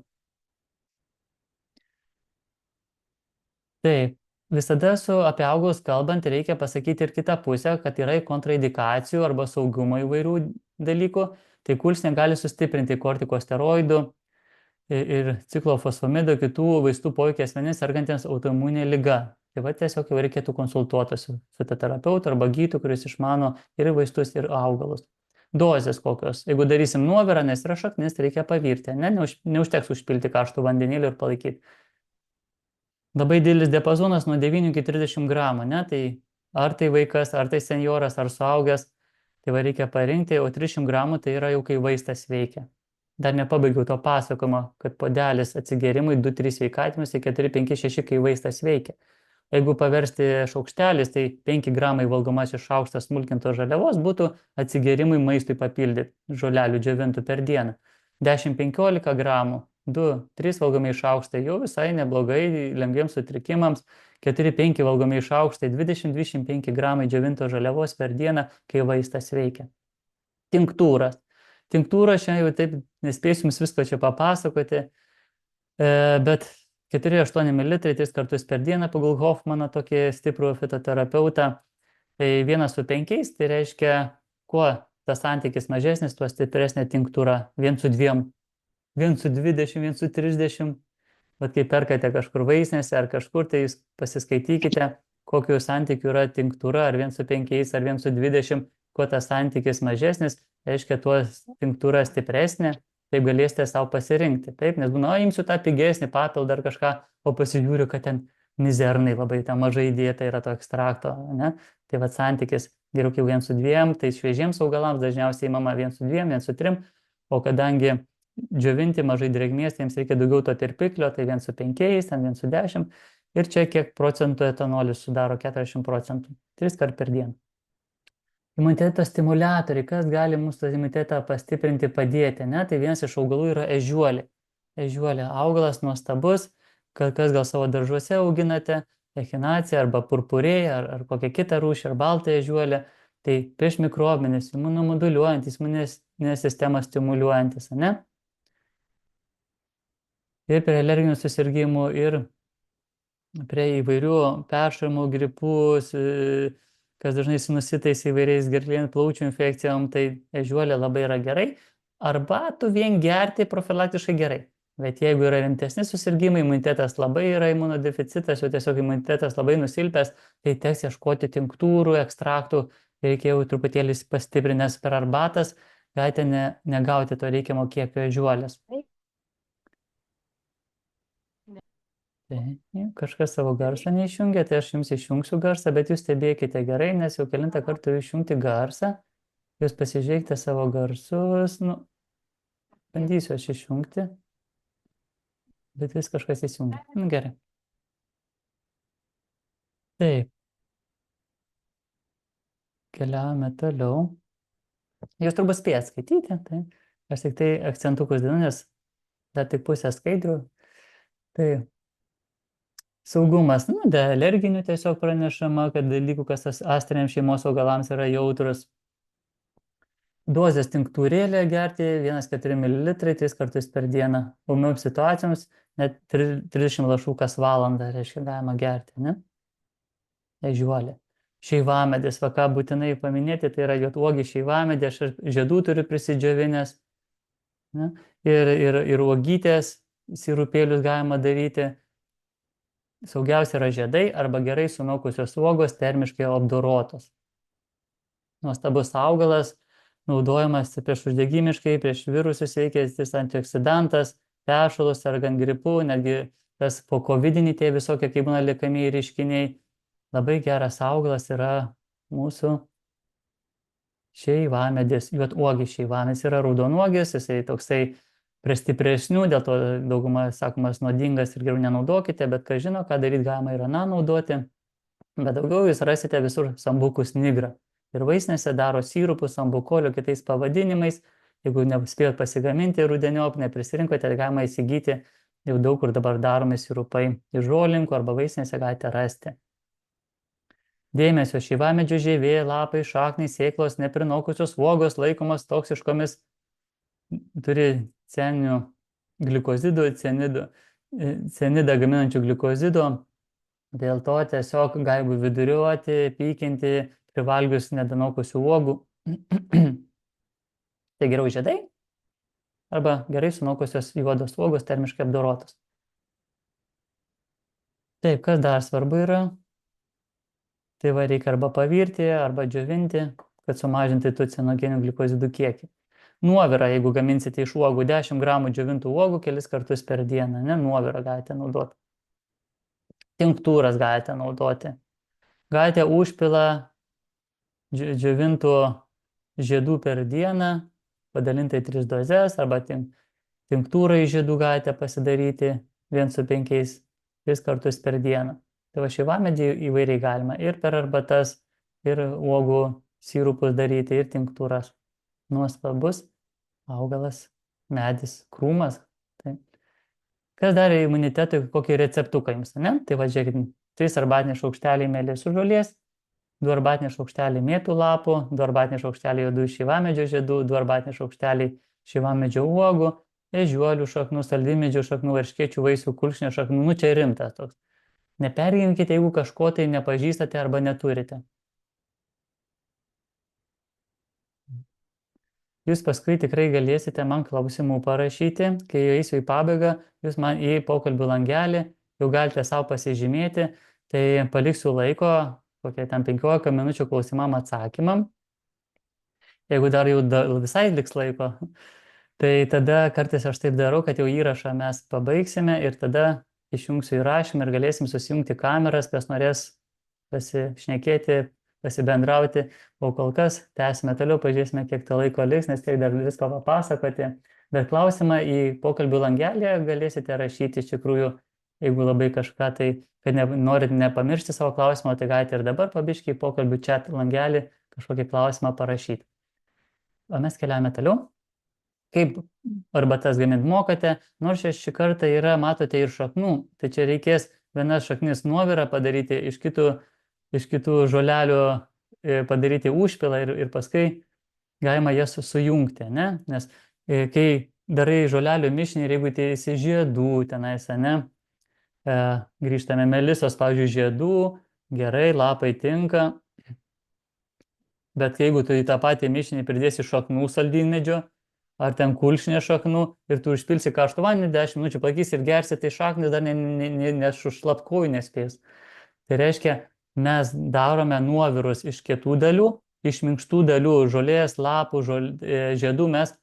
Taip, visada apie augalus kalbant reikia pasakyti ir kitą pusę, kad yra kontraindikacijų arba saugumo įvairių dalykų. Tai kulksnė gali sustiprinti kortikosteroidų ir ciklofosfamido kitų vaistų poveikį asmenims sergantiems autoimuninė liga. Tai va tiesiog jau reikėtų konsultuotis su fitoterapeutu arba gydytoju, kuris išmano ir vaistus, ir augalus. Dozės kokios. Jeigu darysim nuovirą, nes yra šaknis, tai reikia pavirti. Neužteks užpilti karštų vandenėlį ir palaikyti. Labai didelis diapazonas nuo 9 iki 30 gramų, ne? Tai ar tai vaikas, ar tai senjoras, ar suaugęs. Tai va reikia parinkti, o 300 gramų tai yra jau kai vaistas veikia. Dar nepabaigiau to pasakojimo, kad puodelis atsigerimui 2-3 sveikatimus, tai 4-5-6 kai vaistas veikia. Jeigu paversti šaukštelis, tai 5 gramai valgomasis šaukštas smulkintos žaliavos būtų atsigerimui maistui papildyti žolelių džiovintų per dieną. 10-15 gramų, 2-3 valgomai šaukštai jau visai neblogai lengviems sutrikimams. 4-5 valgomi šaukštai, 20-25 gramai džiovintos žaliavos per dieną, kai vaistas veikia. Tinktūras. Tinktūra šiandien jau taip nespėsiu jums visko čia papasakoti, bet 4-8 ml 3 kartus per dieną pagal Hoffmaną, tokį stiprų fitoterapeutą. Tai 1:5, tai reiškia, kuo tas santykis mažesnis, tuo stipresnė tinktūra. 1:2, 1:20, 1:30. Bet kai perkate kažkur vaistinėse ar kažkur, tai jūs pasiskaitykite, kokiu santykiu yra tinktūra, ar 1:5, ar 1:20, kuo tas santykis mažesnis, reiškia, tuo tinktūra stipresnė, taip galėsite savo pasirinkti. Taip, nes būna, imsiu tą pigesnį papildą ar kažką, o pasižiūriu, kad ten mizernai labai ten mažai įdėta yra to ekstrakto, ne? Tai va santykis geriau kaip 1:2, tai šviežiems augalams dažniausiai įmama 1:2, 1:3, o kadangi džiovinti mažai drėgmės, tai jiems reikia daugiau to tirpiklio, tai 1:5, ten 1:10. Ir čia kiek procentų etanolis sudaro, 40 procentų, 3 kart per dieną. Imuniteto stimuliatoriai, kas gali mūsų imunitetą pastiprinti, padėti, ne? Tai vienas iš augalų yra ežiuolė. Ežiuolė augalas nuostabus, kas gal savo daržuose auginate, echinaciją arba purpurėją, ar kokią kitą rūšį, ar baltą ežiuolę. Tai prieš mikrobinės, imunomoduliuojantis, imuninę sistemą stimuliuojantis, ne? Ir prie alerginių susirgymų, ir prie įvairių peršalimų, gripus, kas dažnai sinusitais įvairiais gerklinių plaučių infekcijom, tai ežiuolė labai yra gerai. Arbatų vien gerti profilaktiškai gerai. Bet jeigu yra rimtesni susirgymai, imunitetas labai yra imunodeficitas, jau tiesiog imunitetas labai nusilpęs, tai teks ieškoti tinktūrų, ekstraktų, reikia jau truputėlį pastiprinęs per arbatas, galite negauti to reikiamo kiekio ežiuolės. Kažkas savo garsą neišjungia, tai aš jums išjungsiu garsą, bet jūs stebėkite gerai, nes jau kelintą kartą išjungti garsą. Jūs pasižiūrėkite savo garsus, bandysiu aš išjungti, bet vis kažkas įsijungia. Gerai. Taip. Keliaujame toliau. Jūs turbūt spėjate skaityti, tai aš tik tai akcentukus dinu, nes dar tik pusę skaidrių. Tai saugumas, dėl alerginių tiesiog pranešama, kad dalykų, kas astriniams šeimos augalams yra jautrus. Dozės tinktūrėlę gerti 1,4 ml 3 kartus per dieną. Ūmiom situacijoms net 30 lašų kas valandą, reiškia, galima gerti, ne? Ežiuolė. Šeivamedis, va ką būtinai paminėti, tai yra juoduogį šeivamedį, aš žiedų turiu prisidžiovinęs. Ne? Ir uogytės, sirupėlius galima daryti. Saugiausia yra žiedai arba gerai sunokusios uogos, termiškai apdorotos. Nuostabus augalas, naudojamas prieš uždegimiškai, prieš virusus veikiantis antioksidantas, peršalus, sergant gripu, netgi tas po covidiniai tie visokie, kaip būna liekamieji reiškiniai. Labai geras augalas yra mūsų šeivamedis, juoduogis šeivamedis yra raudonuogis, jisai toksai prie stipresnių, dėl to dauguma sakomas nuodingas ir geriau nenaudokite, bet ką žino, ką daryti galima ir naudoti. Bet daugiau jūs rasite visur sambukus nigrą. Ir vaistinėse daro sirupus, sambukolių kitais pavadinimais. Jeigu nespėjot pasigaminti rudeniop, neprisirinkote, tai galima įsigyti, jau daug kur dabar daromi sirupai iš žolininkų arba vaistinėse galite rasti. Dėmesio, šeivamedžio žievė, lapai, šaknys, sėklos, neprinokusios uogos laikomos toksiškomis, turi cianinių glikozidų, cianidą gaminančių glikozidų, dėl to tiesiog gali viduriuoti, pykinti, privalgius nedanokusių uogų. Tai geriau žiedai arba gerai sunokusios juodos uogos, termiškai apdorotos. Taip, kas dar svarbu yra? Tai va reikia arba pavirti, arba džiovinti, kad sumažinti tų cianogenių glikozidų kiekį. Nuovirą, jeigu gaminsite iš uogų 10 gramų džiovintų uogų kelis kartus per dieną, ne, nuovirą galite naudoti. Tinktūras galite naudoti. Galite užpilą džiovintų žiedų per dieną, padalinti į 3 dozes, arba tinktūrą iš žiedų galite pasidaryti 1,5 3 kartus per dieną. Tai va šeivamedį įvairiai galima ir per arbatas, ir uogų sirupus daryti, ir tinktūras. Nuostabus augalas, medis, krūmas. Tai. Kas darė imunitetui, kokį receptuką jums, ne? Tai va žiūrėkit, 3 arbatiniai šaukšteliai melėsių žolės, 2 arbatiniai šaukšteliai mėtų lapų, 2 arbatiniai šaukšteliai juodųjų šeivamedžio žiedų, 2 arbatiniai šaukšteliai šeivamedžio uogų, ežiuolių šaknų, saldymedžių šaknų, erškėčių vaisių, kulkšnio šaknų. Nu, čia rimtas toks. Nepergyvenkite, jeigu kažko tai nepažįstate arba neturite. Jūs paskui tikrai galėsite man klausimų parašyti, kai jau eisiu į pabaigą, jūs man į pokalbių langelį jau galite savo pasižymėti, tai paliksiu laiko, kokie ten 15 minučių klausimam atsakymam. Jeigu dar jau visai liks laiko, tai tada kartais aš taip darau, kad jau įrašą mes pabaigsime ir tada išjungsiu įrašymą ir galėsim susijungti kameras, kas norės pasišnekėti, pasibendrauti, o kol kas tęsime toliau, pažiūrėsime, kiek to laiko liks, nes tiek dar visko papasakoti. Bet klausimą į pokalbių langelį galėsite rašyti iš tikrųjų, jeigu labai kažką tai, kad norit nepamiršti savo klausimo, tai galite ir dabar pabiškiai į pokalbių chat langelį kažkokį klausimą parašyti. O mes keliame toliau. Kaip arbatas gaminti mokate, nors šį kartą yra, matote, ir šaknų, tai čia reikės vienas šaknis nuovirą padaryti, iš kitų žolelių padaryti užpilą ir paskui galima jas sujungti, ne? Nes kai darai žolelių mišinį ir jeigu teisi žiedų tenais, ne? Grįžtame melisos, pavyzdžiui, žiedų, gerai, lapai tinka, bet jeigu tu į tą patį mišinį pridėsi šaknų saldymedžio, ar ten kulkšnės šaknų ir tu užpilsi karštų vandenį, 10 minučių pakeisi ir gersi, tai šaknis dar nešušlapkojų nespės. Tai reiškia, mes darome nuovirus iš kietų dalių, iš minkštų dalių žolės, lapų, žiedų mes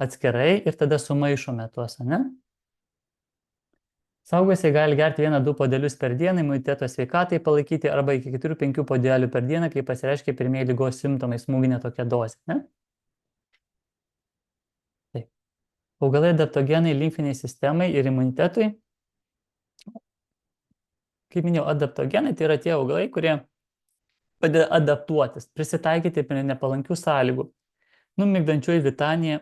atskirai ir tada sumaišome tuos, ne? Saugusiai gali gerti 1-2 puodelius per dieną, imuniteto sveikatai palaikyti arba iki 4-5 puodelių per dieną, kai pasireiškia pirmieji ligos simptomai, smūginė tokia dozė, ne? Augalai adaptogenai limfiniai sistemai ir imunitetui. Kaip minėjau, adaptogenai tai yra tie augalai, kurie padeda adaptuotis, prisitaikyti prie nepalankių sąlygų. Migdančioji vitanija,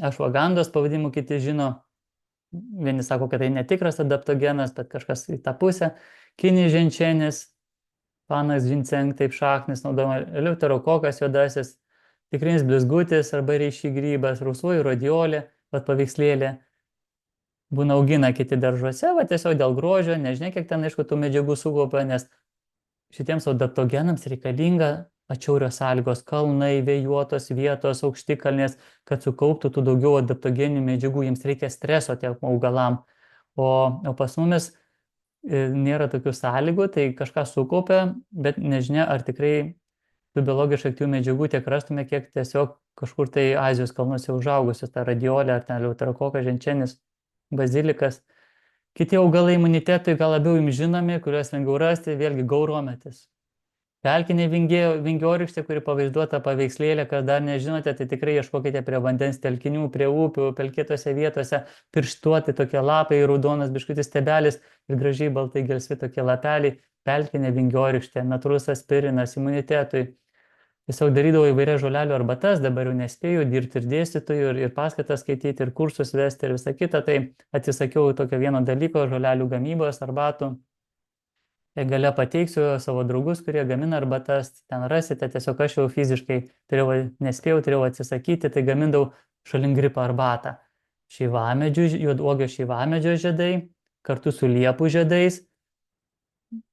ašvagandos pavadimų kiti žino, vieni sako, kad tai netikras adaptogenas, bet kažkas į tą pusę. Kinis ženčenis, panas ginseng, taip šaknis, naudojama eleuterokokas juodasis, tikrinis blizgutis arba reišky grybas, rausvoji radiolė, paveikslėlė, būna augina kiti daržuose, tiesiog dėl grožio, nežinia, kiek ten, aišku, tų medžiagų sukaupia, nes šitiems adaptogenams reikalinga atšiaurios sąlygos, kalnai, vėjuotos vietos, aukštikalnės, kad sukauptų tų daugiau adaptogeninių medžiagų, jiems reikia streso tiek augalam, o pas mumis nėra tokių sąlygų, tai kažką sukaupia, bet nežinia, ar tikrai tų biologiškai aktyvių medžiagų tiek rastume, kiek tiesiog kažkur tai Azijos kalnuose užaugusios, ta radiolė, ar ten eleuterokokas, ženčenis, bazilikas. Kiti augalai imunitetui gal labiau jums žinomi, kuriuos lengviau rasti, vėlgi gaurometis. Pelkinė vingiorykštė, kuri pavaizduota paveikslėlė, kad dar nežinote, tai tikrai ieškokite prie vandens telkinių, prie upių, pelkėtose vietose, pirštuoti tokie lapai, raudonas biškutis stebelis ir gražiai baltai gelsvi tokie lapeliai. Pelkinė vingiorykštė, natūralus aspirinas imunitetui. Tiesiog darydavau įvairias žolelių arbatas, dabar jau nespėjau dirbti ir dėstytojų, ir paskaitas skaityti, ir kursus vesti, ir visą kitą, tai atsisakiau tokio vieno dalyko, žolelių gamybos, arbatų. Gale pateiksiu savo draugus, kurie gamina arbatas, ten rasite, tiesiog aš jau fiziškai nespėjau atsisakyti, tai gamindavau šalingripo arbatą. Juoduogio šeivamedžio žiedai, kartu su liepų žiedais,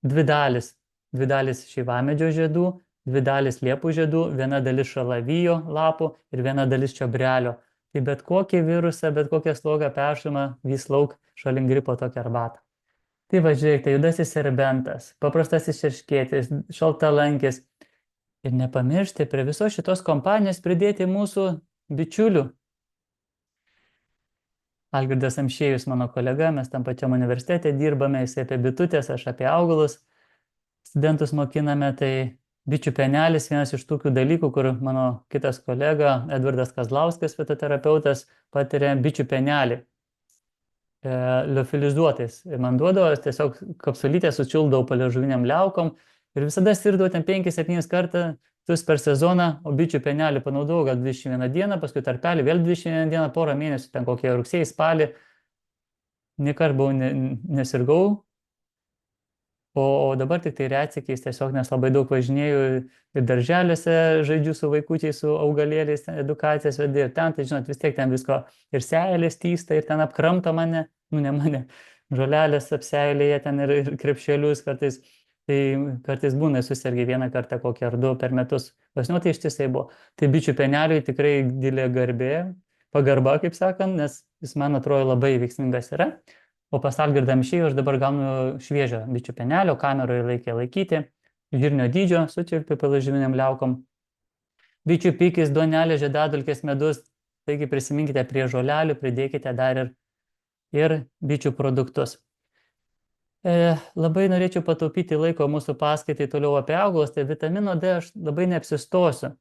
dvi dalis šeivamedžio žiedų, 2 dalis liepų žiedų, 1 dalis šalavijo lapų ir 1 dalis čiobrelio. Tai bet kokį virusą, bet kokią slogą peršimą vis lauk šalingripo tokią arbatą. Tai žiūrėkite, juodasis serbentas, paprastasis šerškėtis, šaltalankis. Ir nepamiršti prie visos šitos kompanijos pridėti mūsų bičiulių. Algirdas Amšiejus, mano kolega, mes tam pačiam universitete dirbame, jis apie bitutės, aš apie augalus. Studentus mokiname, tai bičių penelis vienas iš tokių dalykų, kur mano kitas kolega, Edvardas Kazlauskas, fitoterapeutas, patiria bičių penelį liofilizuotais. Ir man duodavo, tiesiog kapsulytę sučildavau paliežuviniam liaukom ir visada sirdavau ten 5-7 kartus per sezoną, o bičių penelį panaudojau gal 21 dieną, paskui tarpelį vėl 21 dieną, porą mėnesių, ten kokie rugsėjai, spalį. Niekart buvau nesirgau. o dabar tik tai retsykiais tiesiog, nes labai daug važinėjau ir darželiuose žaidžiu su vaikučiais, su augalėliais, ten edukacijas vedė ir ten, tai žinot, vis tiek ten visko ir seilės týsta, ir ten apkramto mane, nu ne mane, žolelės apseilėje ten ir krepšelius kartais. Tai kartais būna susirgi vieną kartą kokį ar du per metus. Pas nu tai ištisai buvo. Tai bičių peneliui tikrai didelė garbė, pagarba, kaip sakant, nes jis man atrodo labai veiksmingas yra. O pas Algirdą Mišėjų aš dabar gaunu šviežio bičių penelio, kameroje laikė laikyti, žirnio dydžio, su čirpiu palažyminiam liaukom. Bičių pikis, duonelė, žiedadulkės, medus. Taigi prisiminkite prie žolelių, pridėkite dar ir bičių produktus. Labai norėčiau pataupyti laiko mūsų paskaitai toliau apie augalus, tai vitamino D aš labai neapsistosiu.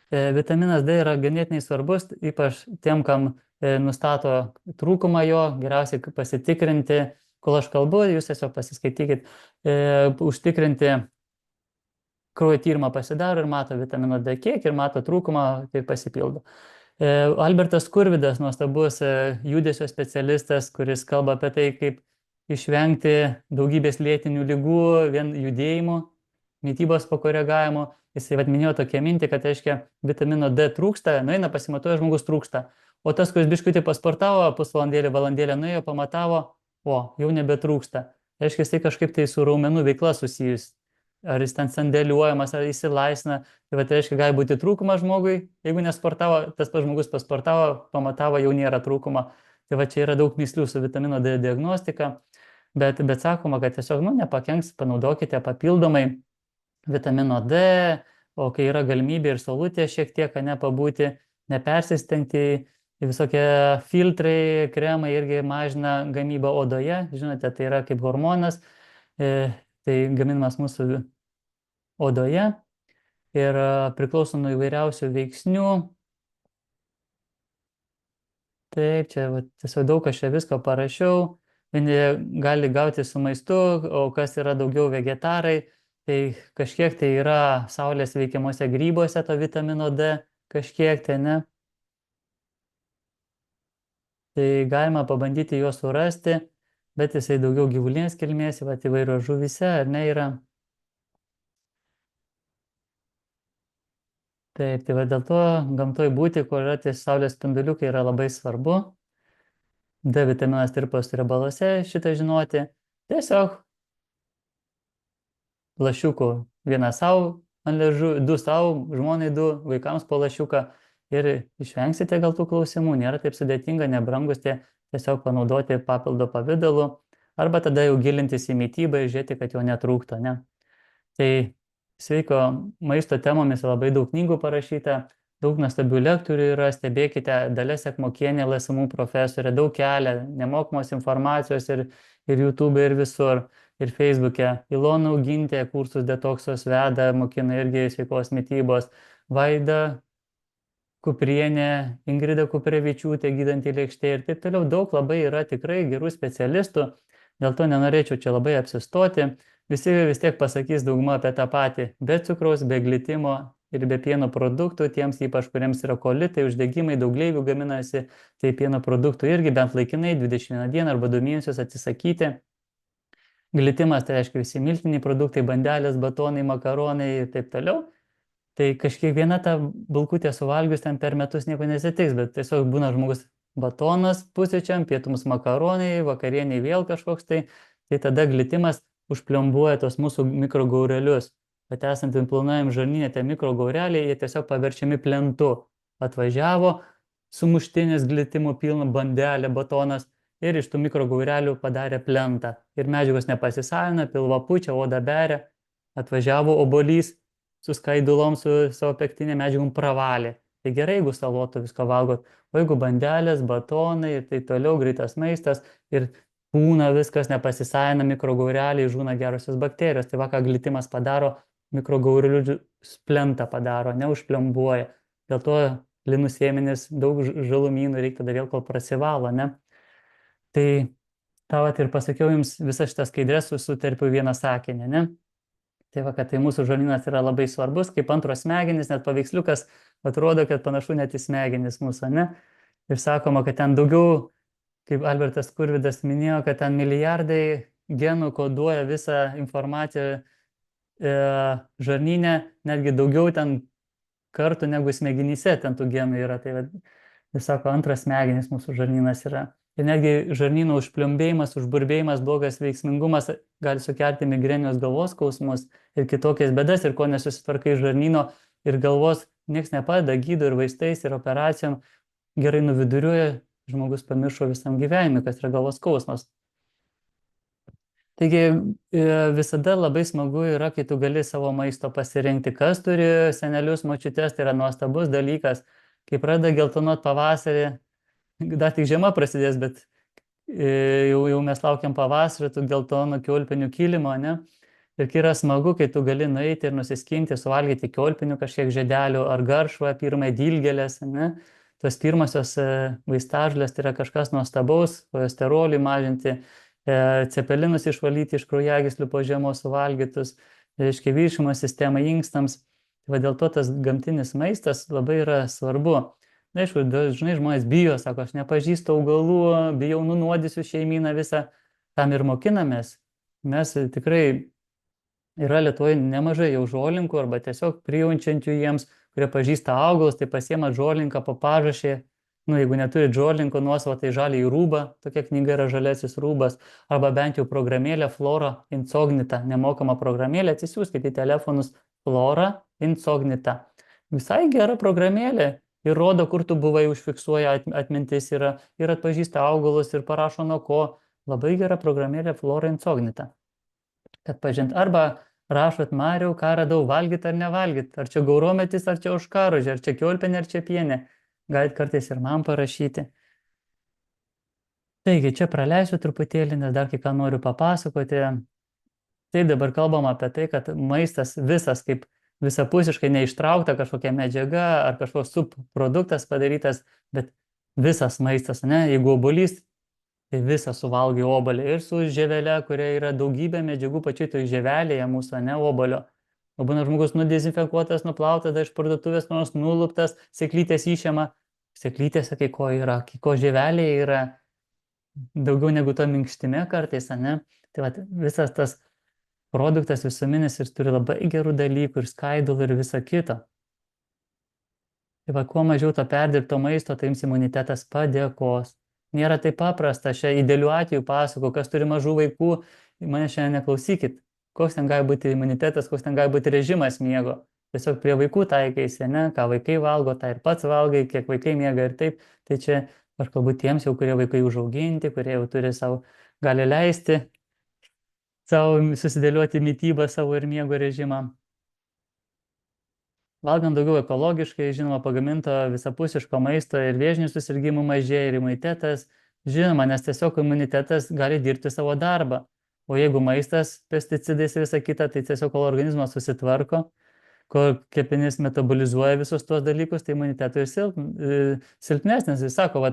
Vitaminas D yra ganėtinai svarbus, ypač tiem, kam nustato trūkumą jo, geriausiai pasitikrinti, kol aš kalbu, jūs tiesiog pasiskaitykit, užtikrinti kraujo tyrimą pasidaro ir mato vitamino D kiek ir mato trūkumą, tai pasipildo. Albertas Skurvydas, nuostabus judesio specialistas, kuris kalba apie tai, kaip išvengti daugybės lėtinių ligų vien judėjimo, mitybos pakoregavimo. Jisai minėjo tokią mintį, kad, reiškia, vitamino D trūksta, nueina pasimatuoja, žmogus trūksta. O tas, kuris biškutį pasportavo, pusvalandėlį, valandėlę nuėjo, pamatavo, o, jau nebetrūksta. Reiškia, jisai kažkaip tai su raumenų veikla susijus. Ar jis ten sandėliuojamas, ar įsilaisina. Tai reiškia, gali būti trūkumas žmogui, jeigu nesportavo, tas pats žmogus pasportavo, pamatavo, jau nėra trūkumo. Tai čia yra daug myslių su vitamino D diagnostika, bet sakoma, kad tiesiog nepakenks, panaudokite papildomai vitamino D, o kai yra galimybė ir saulutė šiek tiek nepabūti, nepersistengti, visokie filtrai, kremai irgi mažina gamybą odoje, žinote, tai yra kaip hormonas, tai gaminamas mūsų odoje ir priklauso nuo įvairiausių veiksnių. Taip, čia tiesiog daug aš čia visko parašiau. Vieni gali gauti su maistu, o kas yra daugiau vegetarai, tai kažkiek tai yra saulės veikiamuose grybuose to vitamino D, kažkiek tai, ne? Tai galima pabandyti juos surasti, bet jisai daugiau gyvulinės kilmės, įvairios žuvyse, ar ne, yra. Taip, tai dėl to gamtoj būti, kur yra tie saulės spinduliukai, yra labai svarbu. D vitaminas tirpos riebaluose, šitą žinoti. Tiesiog lašiukų, vieną savo ant liežuvio, du savo, žmonai du, vaikams po lašiuką ir išvengsite gal tų klausimų. Nėra taip sudėtinga, nebrangus tie, tiesiog panaudoti papildo pavidalu arba tada jau gilintis į mitybą ir žiūrėti, kad jo netrūktų, ne? Tai sveiko maisto temomis labai daug knygų parašyta, daug nuostabių lektorių yra, stebėkite, Dalia Sekmokienė, LSMU profesorė, daug kelia nemokamos informacijos ir YouTube ir visur, ir Facebook'e. Ilona Augintė kursus detoksos veda, mokina irgi sveikos mitybos. Vaida Kuprienė, Ingrida Kuprevičiūtė, gydanti lėkštė ir taip toliau. Daug labai yra tikrai gerų specialistų, dėl to nenorėčiau čia labai apsistoti. Visi vis tiek pasakys daugumą apie tą patį, be cukraus, be glitimo ir be pieno produktų, tiems ypač, kuriems yra kolitai, uždegimai, daug gleivių gaminasi, tai pieno produktų irgi bent laikinai 21 dieną arba 2 mėnesius atsisakyti. Glitimas, tai reiškia visi miltiniai produktai, bandelės, batonai, makaronai ir taip toliau. Tai kažkiek viena ta bulkutė suvalgius ten per metus nieko nesitiks, bet tiesiog būna žmogus batonas pusryčiam, pietums makaronai, vakarieniai vėl kažkoks tai tada glitimas užplombuoja tos mūsų mikrogaurelius. Bet esant plonajam žarnyne, tie mikrogaureliai, jie tiesiog paverčiami plentu. Atvažiavo sumuštinis glitimų pilna bandelė, batonas ir iš tų mikrogaurelių padarė plentą. Ir medžiagos nepasisavina, pilva pučia, oda beria. Atvažiavo obuolys su skaidulom, su savo pektinė medžiagom pravalė. Tai gerai, jeigu salotų visko valgot, o jeigu bandelės, batonai ir taip toliau, greitas maistas ir būna viskas, nepasisavina mikrogaureliai, žūna gerosios bakterijos. Tai va, ką glitimas padaro, mikrogaurelių splentą padaro, neužplombuoja. Dėl to linų sėmenis, daug žalumynų reikia tada vėl, kol prasivalo, ne? Tai tą vat ir pasakiau jums visas šitas skaidrės suterpiu vieną sakinį, ne? Tai va, kad tai mūsų žarnynas yra labai svarbus, kaip antros smegenys, net paveiksliukas atrodo, kad panašu net į smegenis mūsų, ne? Ir sakoma, kad ten daugiau, kaip Albertas Skurvydas minėjo, kad ten milijardai genų koduoja visą informaciją žarnyne, netgi daugiau ten kartų negu smegenyse ten tų genų yra. Tai jis sako, antras smegenis mūsų žarnynas yra. Ir netgi žarnyno užpliumbėjimas, užburbėjimas, blogas veiksmingumas gali sukelti migrenijos galvos skausmus ir kitokias bėdas, ir ko nesusitvarkai žarnyno ir galvos, nieks nepadeda, gydo ir vaistais, ir operacijom, gerai nuviduriuoja, žmogus pamiršo visam gyvenimui, kas yra galvos skausmas. Taigi visada labai smagu yra, kai tu gali savo maisto pasirinkti, kas turi senelius, močiutes, tai yra nuostabus dalykas. Kai pradeda geltonuot pavasarį, dar tik žiema prasidės, bet jau mes laukiam pavasario, tų geltonų kiaulpienių kilimo, ne? Ir kai yra smagu, kai tu gali nueiti ir nusiskinti, suvalgyti kiaulpienių kažkiek žiedelių ar garšvą, pirmąją dilgėlės, ne? Tos pirmosios vaistažolės tai yra kažkas nuostabaus, cholesterolį mažinti, cepelinus išvalyti iš kraujagyslių po žiemos suvalgytus, reiškia virškimo sistemą inkstams. Tai dėl to tas gamtinis maistas labai yra svarbu. Na, aišku, dažnai žmonės bijo, sako, aš nepažįstu augalų, bijau nunuodysiu šeimyną visą, tam ir mokinamės. Mes tikrai yra Lietuvoje nemažai jau žolininkų arba tiesiog prijaučiančių jiems, kurie pažįsta augalus, tai pasiema žolinką po pažašį. Jeigu neturi žolinko nuosavo, tai žaliai rūbą, tokia knyga yra Žaliasis rūbas, arba bent jau programėlė Flora Incognita, nemokama programėlė, atsisiųskite į telefonus Flora Incognita. Visai gera programėlė ir rodo, kur tu buvai, užfiksuoja atmintis yra, ir atpažįsta augalus ir parašo nuo ko. Labai gera programėlė Flora Incognita. Kad pažint, arba rašot, Mariau, ką radau, valgyt ar nevalgyt, ar čia gaurometis, ar čia ožkarožė, ar čia kiaulpienė, ar čia pienė. Galit kartais ir man parašyti. Taigi, čia praleisiu truputėlį, nes dar kai ką noriu papasakoti. Taip, dabar kalbam apie tai, kad maistas visas kaip visapusiškai neištraukta kažkokia medžiaga ar kažkoks subproduktas padarytas, bet visas maistas, ne? Jeigu obuolys, tai visą suvalgai obuolį ir su žievele, kurioje yra daugybė medžiagų pačioj toj žievelėje mūsų, ne obuolio. O būna žmogus nudezinfekuotas, nuplautas, iš parduotuvės nors nuluptas, sėklytės išėma. Sėklytėse kai ko yra, kai ko žievelėje yra daugiau negu to minkštime kartais, ne? Tai visas tas produktas visuminis ir turi labai gerų dalykų ir skaidulų ir visą kitą. Tai kuo mažiau to perdirbto maisto, tai jums imunitetas padėkos. Nėra taip paprasta, aš idealiu atveju pasakau, kas turi mažų vaikų, mane šiandien neklausykit, koks ten gali būti imunitetas, koks ten gali būti režimas miego. Tiesiog prie vaikų taikaisi, ne, ką vaikai valgo, tai ir pats valgai, kiek vaikai miega ir taip. Tai čia aš kalbu tiems jau, kurie vaikai užauginti, kurie jau turi savo, gali leisti savo susidėlioti mitybą savo ir miego režimą. Valgant daugiau ekologiškai, žinoma, pagaminto visapusiško maisto ir vėžinių susirgymų mažėja ir imunitetas, žinoma, nes tiesiog imunitetas gali dirbti savo darbą. O jeigu maistas, pesticidais ir visa kita, tai tiesiog kol organizmas susitvarko, kol kepenys metabolizuoja visus tuos dalykus, tai imunitetui silpnesnis. Jis sako,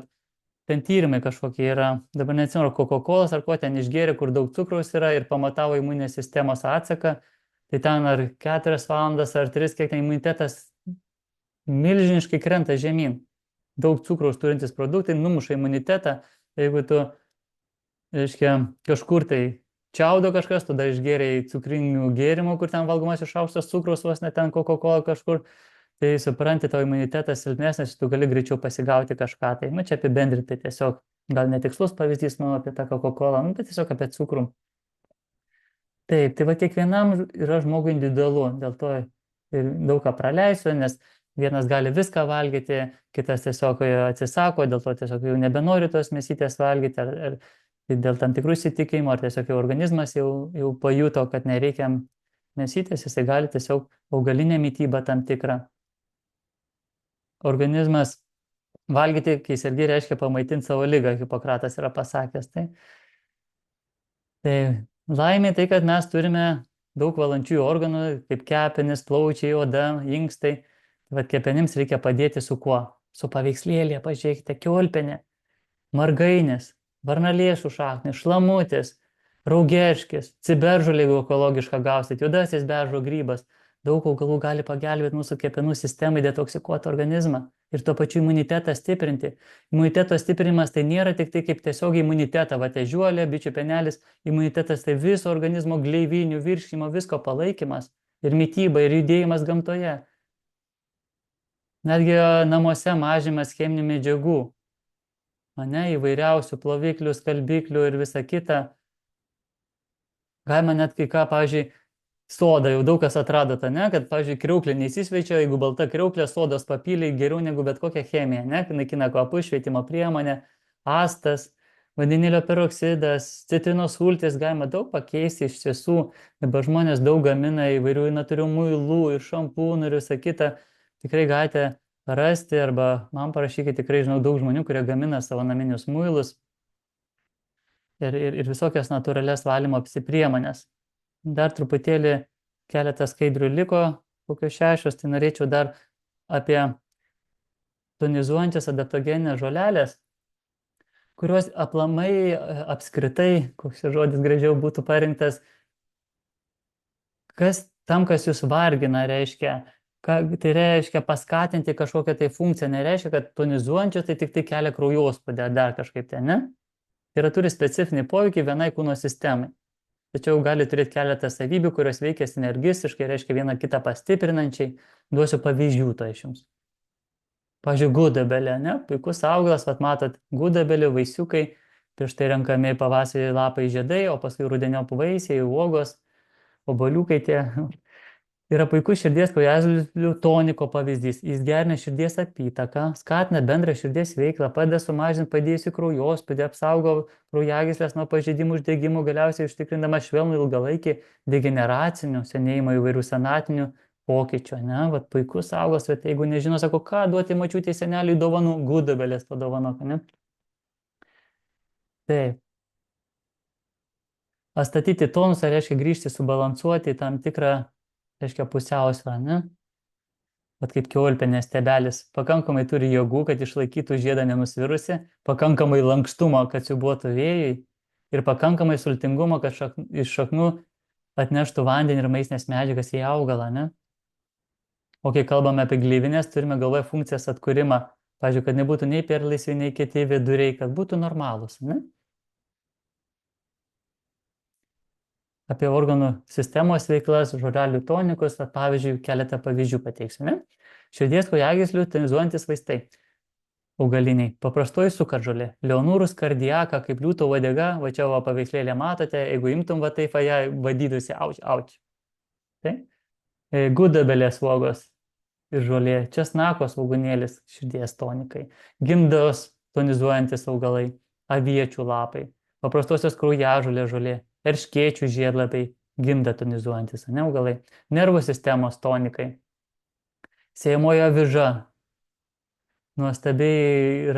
ten tyrimai kažkokie yra, dabar neatsimenu, Coca-Cola ar ko ten išgėrė, kur daug cukraus yra ir pamatavo imuninės sistemos atsaką. Tai ten ar 4 valandas, ar 3, kiek ten imunitetas milžiniškai krenta žemyn. Daug cukraus turintis produktai numuša imunitetą. Jeigu tu, reiškia, kažkur tai čiaudo kažkas, tada išgėrėjai cukrinių gėrimų, kur ten valgomas iš aukštas cukraus, vos net ten Coca-Cola kažkur, tai supranti, tavo imunitetas silpnesnis, tu gali greičiau pasigauti kažką. Tai čia apibendrinti tiesiog, gal netikslus pavyzdys apie tą Coca-Cola, bet tiesiog apie cukrų. Taip, tai kiekvienam yra žmogui individualu, dėl to ir daug ką praleisiu, nes vienas gali viską valgyti, kitas tiesiog atsisako, dėl to tiesiog jau nebenori tos mėsytės valgyti, ar dėl tam tikrų įsitikinimų, ar tiesiog jau organizmas jau pajuto, kad nereikia mėsytės, jisai gali tiesiog augalinę mitybą tam tikrą. Organizmas valgyti, kai sergi, reiškia pamaitinti savo ligą, Hipokratas yra pasakęs. Tai laimė tai, kad mes turime daug valančiųjų organų, kaip kepenys, plaučiai, oda, inkstai. Kepenims reikia padėti su kuo? Su paveikslėlė, pažiūrėkite, kiaulpienė, margainės, varnalėšų šaknys, šlamutis, raugerškis, ciberžolė, jeigu ekologišką gausit, juodasis beržo grybas. Daug augalų gali pagelbėti mūsų kepenų sistemai detoksikuoti organizmą ir tuo pačiu imunitetą stiprinti. Imuniteto stiprinimas tai nėra tik tai kaip tiesiog imunitetą, va ežiuolė, bičių penelis, imunitetas tai viso organizmo gleivinių, virškimo, visko palaikymas ir mityba, ir judėjimas gamtoje. Netgi namuose mažinimas cheminių medžiagų, įvairiausių ploviklių, skalbiklių ir visa kita. Galima net kai ką, pavyzdžiui, sodą jau daug kas atrado, kad, pavyzdžiui, kriauklė neįsisveičia, jeigu balta kriauklė, sodos papyliai geriau negu bet kokia chemija, naikina kvapus, šveitimo priemonė, actas, vandenilio peroksidas, citrinos sultis, galima daug pakeisti iš tiesų. Dabar žmonės daug gamina įvairių natūrių muilų ir šampūnų ir visą kitą. Tikrai galite rasti arba man parašykite, tikrai žinau daug žmonių, kurie gamina savo naminius muilus ir visokias natūralias valymo priemonės. Dar truputėlį keletą skaidrių liko, kokios 6, tai norėčiau dar apie tonizuojančias adaptogeninės žolelės, kurios aplamai apskritai, koks žodis gražiau būtų parinktas, kas jūs vargina, reiškia, tai reiškia paskatinti kažkokią tai funkciją, nereiškia, kad tonizuojančios tai tik tai kelia kraujospūdį ar dar kažkaip tai, ne? Tai yra turi specifinį poveikį vienai kūno sistemai. Tačiau gali turėti keletą savybių, kurios veikia sinergistiškai, reiškia vieną kitą pastiprinančiai. Duosiu pavyzdžių to iš jums. Pavyzdžiui, gudobelė, puikus augalas, matot, gudobelė, vaisiukai, prieš tai renkami pavasarį lapai žiedai, o paskui rudeniop vaisiai, uogos, obuoliukai tie. Yra puikus širdies kraujagyslių toniko pavyzdys. Jis gerina širdies apytaką, skatina bendrą širdies veiklą, padeda sumažinti padėjusių kraujospūdį, apsaugo kraujagyslės nuo pažeidimų, uždegimų, galiausiai užtikrindama švelnų ilgalaikį degeneracinių, senėjimo įvairių senatinių pokyčių. Puikus augalas, bet jeigu nežino, sako, ką duoti močiutei seneliui dovanų, gudobelės padovanok, ne? Taip. Atstatyti tonusą reiškia grįžti subalansuoti tam tikrą, reiškia pusiausvyrą, ne? Kaip kiaulpienės stebelis, pakankamai turi jėgų, kad išlaikytų žiedą nenusvirusi, pakankamai lankstumo, kad siūbuotų vėjai ir pakankamai sultingumo, kad iš šaknų atneštų vandenį ir maistinės medžiagas į augalą, ne? O kai kalbame apie gleivinės, turime galvoje funkcijas atkūrimą, pavyzdžiui, kad nebūtų nei perlaisvi, nei kiti viduriai, kad būtų normalūs, ne? Apie organų sistemos veiklas, žolelių tonikus, pavyzdžiui, keletą pavyzdžių pateiksiu, ne? Širdies kraujagyslių tonizuojantis vaistai. Augaliniai. Paprastoji sukardžolė. Leonurus kardiaka, kaip liūto uodega, va čia paveikslėlė matote, jeigu imtum taip, ją vadydusi, auč. Gudobelės uogos ir žolė. Česnako svogūnėlis, širdies tonikai. Gimdos tonizuojantis augalai. Aviečių lapai. Paprastosios kraujažolės žolė. Erškėčių žiedlapiai, gimdą tonizuojantis augalai, nervų sistemos tonikai, sėjamoji aviža, nuostabiai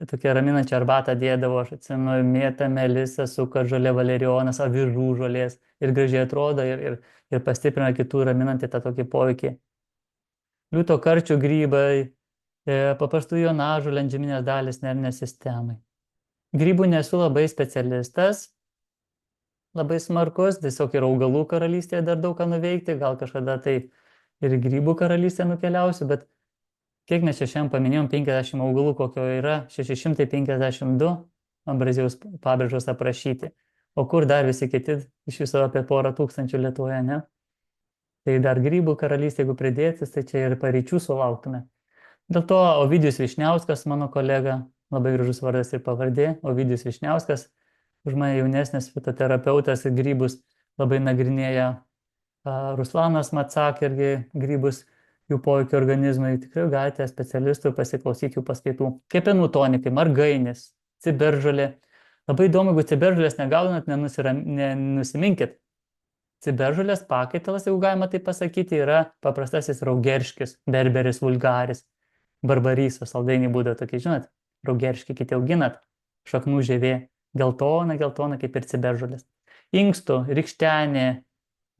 tokia raminančia arbatą dėdavo, aš atsimenu, mėta, melisa, sukardžolė, valerijonas, avižų žolės ir gražiai atrodo ir pastiprina kitų raminantį tą tokį poveikį. Liūto karčių grybai, paprastų jonažolių antžeminės dalis nervinės sistemai. Grybų nesu labai specialistas, labai smarkus, tiesiog ir augalų karalystėje dar daug ką nuveikti, gal kažkada tai ir grybų karalystėje nukeliausiu, bet kiek mes čia šiandien paminėjom, 50 augalų kokio yra, 652 Ambrazijaus pabrėžos aprašyti, o kur dar visi kiti, iš viso apie 100 000 Lietuvoje, ne? Tai dar grybų karalystė, jeigu pridėtis, tai čia ir paryčių sulauktume. Dėl to Ovidijus Višniauskas, mano kolega, labai gražus vardas ir pavardė, Ovidijus Višniauskas, už mane jaunesnis fitoterapeutas ir grybus labai nagrinėja. Ruslanas Macak irgi grybus, jų poveikio organizmai. Tikrai galite specialistų pasiklausyti jų paskaitų. Kepenų tonikai, margainis, ciberžolė. Labai įdomu, jeigu ciberžolės negaunat, nenusiminkit. Ciberžolės pakaitalas, jeigu galima tai pasakyti, yra paprastasis raugerškis, berberis vulgaris, barbaryso, saldainiai būdavo tokie, žinot, raugerškį kiti auginat, šaknų žievė. Geltona kaip ir ciberžolės. Inkstų, rykštenė,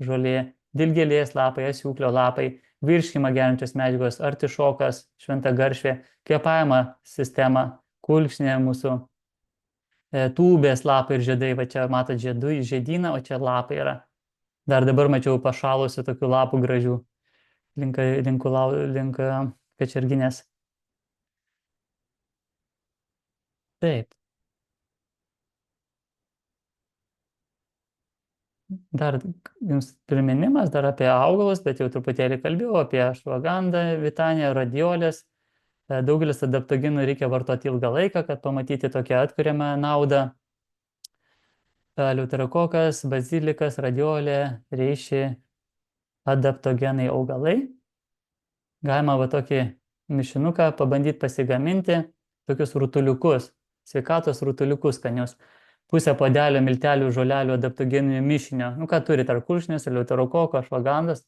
žolė, dilgėlės lapai, asiūklio lapai, virškimą gerinančios medžiagos, artišokas, šventa garšvė, kvėpavimo sistema, kulkšnė mūsų, tūbės lapai ir žiedai, va čia matot žiedyną, o čia lapai yra. Dar dabar mačiau pašalusių tokių lapų gražių link kačerginės. Taip. Dar jums priminimas dar apie augalus, bet jau truputėlį kalbėjau apie švagandą, vitaniją, radiolės. Daugelis adaptogenų reikia vartoti ilgą laiką, kad pamatyti tokią atkuriamą naudą. Liuterokokas, bazilikas, radiolė, reiši, adaptogenai augalai. Galima va tokį mišinuką pabandyti pasigaminti, tokius rutuliukus, sveikatos rutuliukus skanius. Pusę puodelio miltelių, žolelių, adaptogeninių mišinio. Nu, ką turi tarp kulšnis, liuterokoko, švagandos.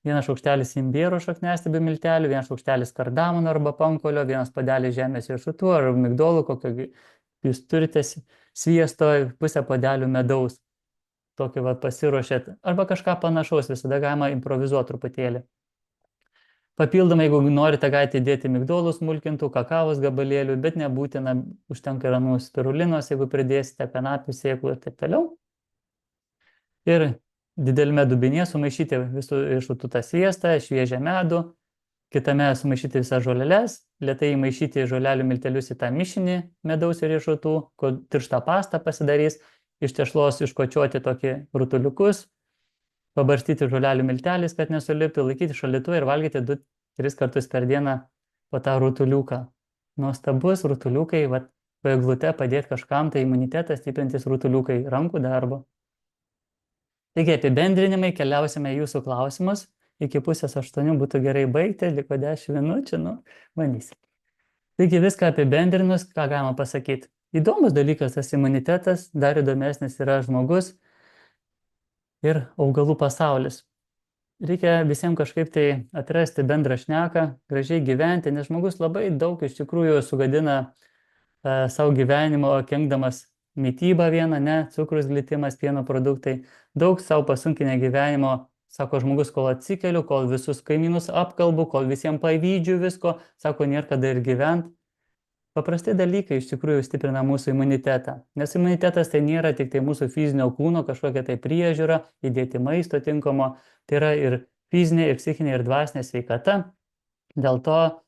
Vienas šaukštelis imbiero šakniastiebių miltelių, vienas šaukštelis kardamono arba pankolio, vienas puodelis žemės riešutų ar migdolų, kokio jūs turite sviesto, pusę puodelių medaus. Tokį va pasiruošėt. Arba kažką panašaus, visada galima improvizuoti truputėlį. Papildomai, jeigu norite, galite įdėti migdolų smulkintų, kakavos gabalėlių, bet nebūtina, užtenka ranų spirulinos, jeigu pridėsite kanapių sėklų ir taip toliau. Ir didelime dubinėje sumaišyti visų riešutų tą sviestą, šviežią medų, kitame sumaišyti visas žoleles, lėtai įmaišyti žolelių miltelius į tą mišinį medaus ir riešutų, kol tirštą pastą pasidarys, iš tešlos iškočiuoti tokį rutuliukus, pabarstyti žolelių miltelis, kad nesuliptų, laikyti šaldytuvą ir valgyti 2-3 kartus per dieną po tą rutuliuką. Nuostabus rutuliukai, po eglute padėti kažkam, tai imunitetą stiprintis rutuliukai, rankų darbo. Taigi apibendrinimai, keliausime jūsų klausimus. Iki 7:30 būtų gerai baigti, liko 10 minučių, bandysim. Taigi viską apibendrinus, ką galima pasakyti. Įdomus dalykas tas imunitetas, dar įdomesnis yra žmogus ir augalų pasaulis. Reikia visiems kažkaip tai atrasti bendrą šneką, gražiai gyventi, nes žmogus labai daug iš tikrųjų sugadina savo gyvenimo, kenkdamas mitybą vieną, cukrus, glitimas, pieno produktai. Daug savo pasunkinę gyvenimo, sako žmogus, kol atsikeliu, kol visus kaimynus apkalbu, kol visiems pavydžiu visko, sako, nėra kada ir gyventi. Paprasti dalykai iš tikrųjų stiprina mūsų imunitetą, nes imunitetas tai nėra tik tai mūsų fizinio kūno kažkokia tai priežiūra, įdėti maisto tinkamo, tai yra ir fizinė, ir psichinė, ir dvasinė sveikata. Dėl to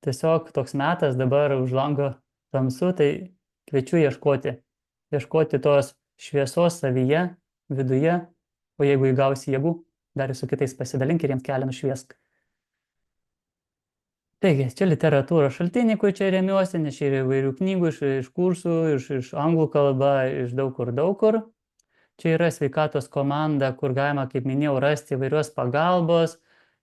tiesiog toks metas dabar už lango tamsu, tai kviečiu ieškoti tos šviesos savyje, viduje, o jeigu įgausi jėgų, dar ir su kitais pasidalink ir jiems kelią nušviesk. Taigi, čia literatūros šaltiniai, kur čia remiuosi, nes čia yra įvairių knygų, iš kursų, iš anglų kalba, iš daug kur. Čia yra sveikatos komanda, kur galima, kaip minėjau, rasti įvairios pagalbos.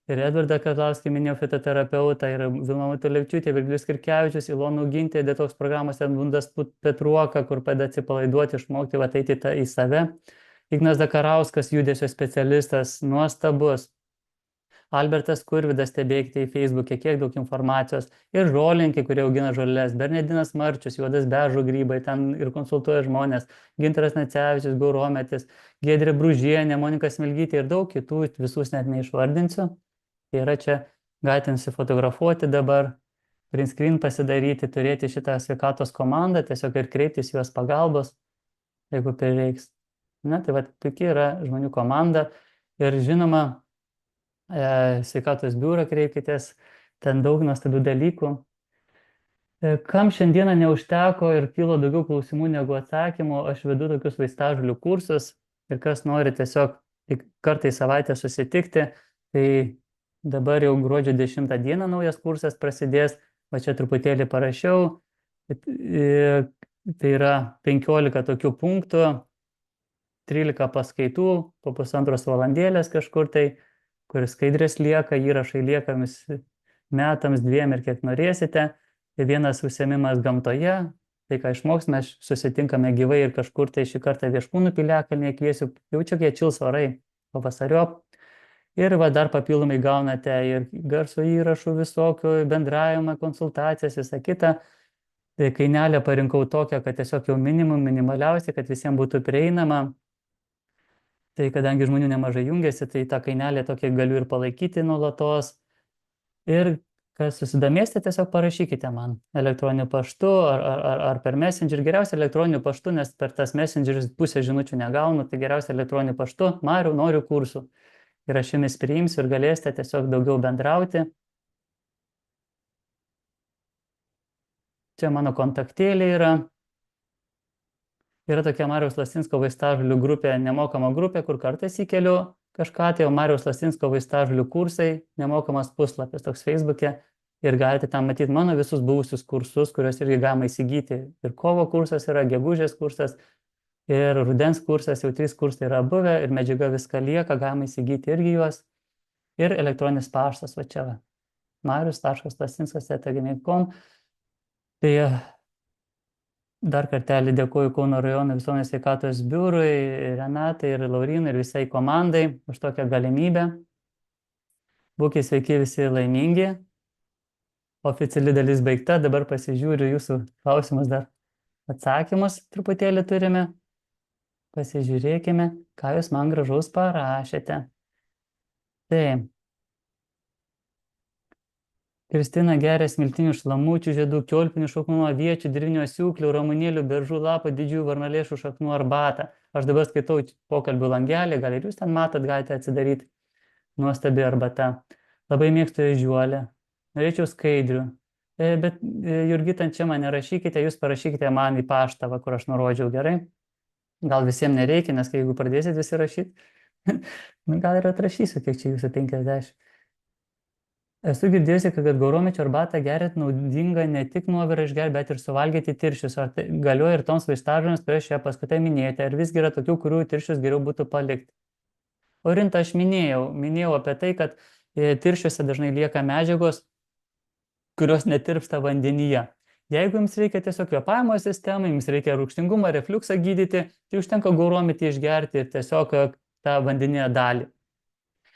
Ir Edvardą Kazlauskį minėjau, fitoterapeutą, ir Vilma Matulevičiūtė, Virgilijus Kirkevičius, Ilona Ugintė, detoks programos Edmundas Petruoka, kur padeda atsipalaiduoti, išmokti, ateiti į save. Ignas Zakarauskas, judesio specialistas, nuostabus. Albertas Kurvidas, stebėkite į Facebook'e, kiek daug informacijos. Ir žolinkai, kurie augina žoleles. Bernardinas Marčius, juodas beržo grybai, ten ir konsultuoja žmonės. Gintaras Nacevičius, Gaurometis, Giedrė Bružienė, Monika Smilgytė ir daug kitų, visus net neišvardinsiu. Tai yra čia, galite nusifotografuoti dabar, print screen pasidaryti, turėti šitą sveikatos komandą, tiesiog ir kreiptis juos pagalbos, jeigu prireiks. Tai puikiai yra žmonių komanda ir žinoma, sveikatos biurą kreipkitės, ten daug nuostabių dalykų. Kam šiandieną neužteko ir kilo daugiau klausimų negu atsakymų, aš vedu tokius vaistažolių kursus ir kas nori tiesiog kartą į savaitę susitikti, tai dabar jau gruodžio 10 dieną naujas kursas prasidės, va čia truputėlį parašiau, tai yra 15 tokių punktų, 13 paskaitų, po 1,5 valandėlės kažkur tai, kur skaidrės lieka, įrašai lieka metams, 2 ir kiek norėsite. Vienas užsiėmimas gamtoje, tai ką išmoksime, susitinkame gyvai ir kažkur tai šį kartą Vieškūnų piliakalnyje kviesiu, jaučiu, kai atšils orai pavasariop. Ir dar papildomai gaunate ir garso įrašų visokių, bendravimą, konsultacijas, visą kitą. Tai kainelę parinkau tokią, kad tiesiog jau minimaliausiai, kad visiems būtų prieinama. Tai kadangi žmonių nemažai jungiasi, tai tą kainelę tokią galiu ir palaikyti nuolatos. Ir Kas susidomėsite, tiesiog parašykite man elektroniniu paštu ar per Messenger. Geriausia elektroniniu paštu, nes per tas Messengeris pusę žinučių negaunu, tai geriausia elektroniniu paštu. Mariau, noriu kursų. Ir aš jumis priimsiu ir galėsite tiesiog daugiau bendrauti. Čia mano kontaktėliai yra. Yra tokia Mariaus Lasinsko vaistažolių grupė, nemokama grupė, kur kartais įkeliu kažką, tai jau Mariaus Lasinsko vaistažolių kursai, nemokamas puslapis toks Facebook'e. Ir galite tam matyti mano visus buvusius kursus, kuriuos irgi galima įsigyti. Ir kovo kursas yra, gegužės kursas, ir rudens kursas, jau 3 kursai yra buvę, ir medžiaga viską lieka, galima įsigyti irgi juos. Ir elektroninis paštas, va čia va, marius.lasinskas@gmail.com. Tai dar kartelį dėkuoju Kauno rajono visuomenės sveikatos biurui, Renatai ir Laurinai ir visai komandai už tokią galimybę. Būkite sveiki, visi laimingi. Oficiali dalis baigta, dabar pasižiūriu jūsų klausimus, dar atsakymus truputėlį turime. Pasižiūrėkime, ką jūs man gražaus parašėte. Tai. Kristina geria smiltinių šlamučių, žiedų, kiaulpienių šaknų, aviečių, dirvinio siūklių, ramunėlių, beržų lapų, didžiųjų varnalėšų šaknų arbatą. Aš dabar skaitau pokalbių langelį, gal ir jūs ten matot, galite atsidaryti. Nuostabi arbata. Labai mėgstu ežiuolę. Norėčiau skaidrių. Bet Jurgita, čia man nerašykite, jūs parašykite man į paštą, kur aš nurodžiau, gerai? Gal visiems nereikia, nes jeigu pradėsit visi rašyti, gal ir atrašysiu, kiek čia jūsų 50. Esu girdėjusi, kad gauromečio arbatą gerėt naudinga ne tik nuovirą išgerti, bet ir suvalgyti tirščius. Ar tai galioja ir toms vaistažolėms, kurias šią paskutę minėjote, ar visgi yra tokių, kurių tirščius geriau būtų palikti? Orinta, aš minėjau apie tai, kad tirščiuose dažnai lieka medžiagos, kurios netirpsta vandenyje. Jeigu jums reikia tiesiog kvėpavimo sistemą, jums reikia rūgštingumą, refliuksą gydyti, tai užtenka gaurometį išgerti ir tiesiog tą vandeninę dalį.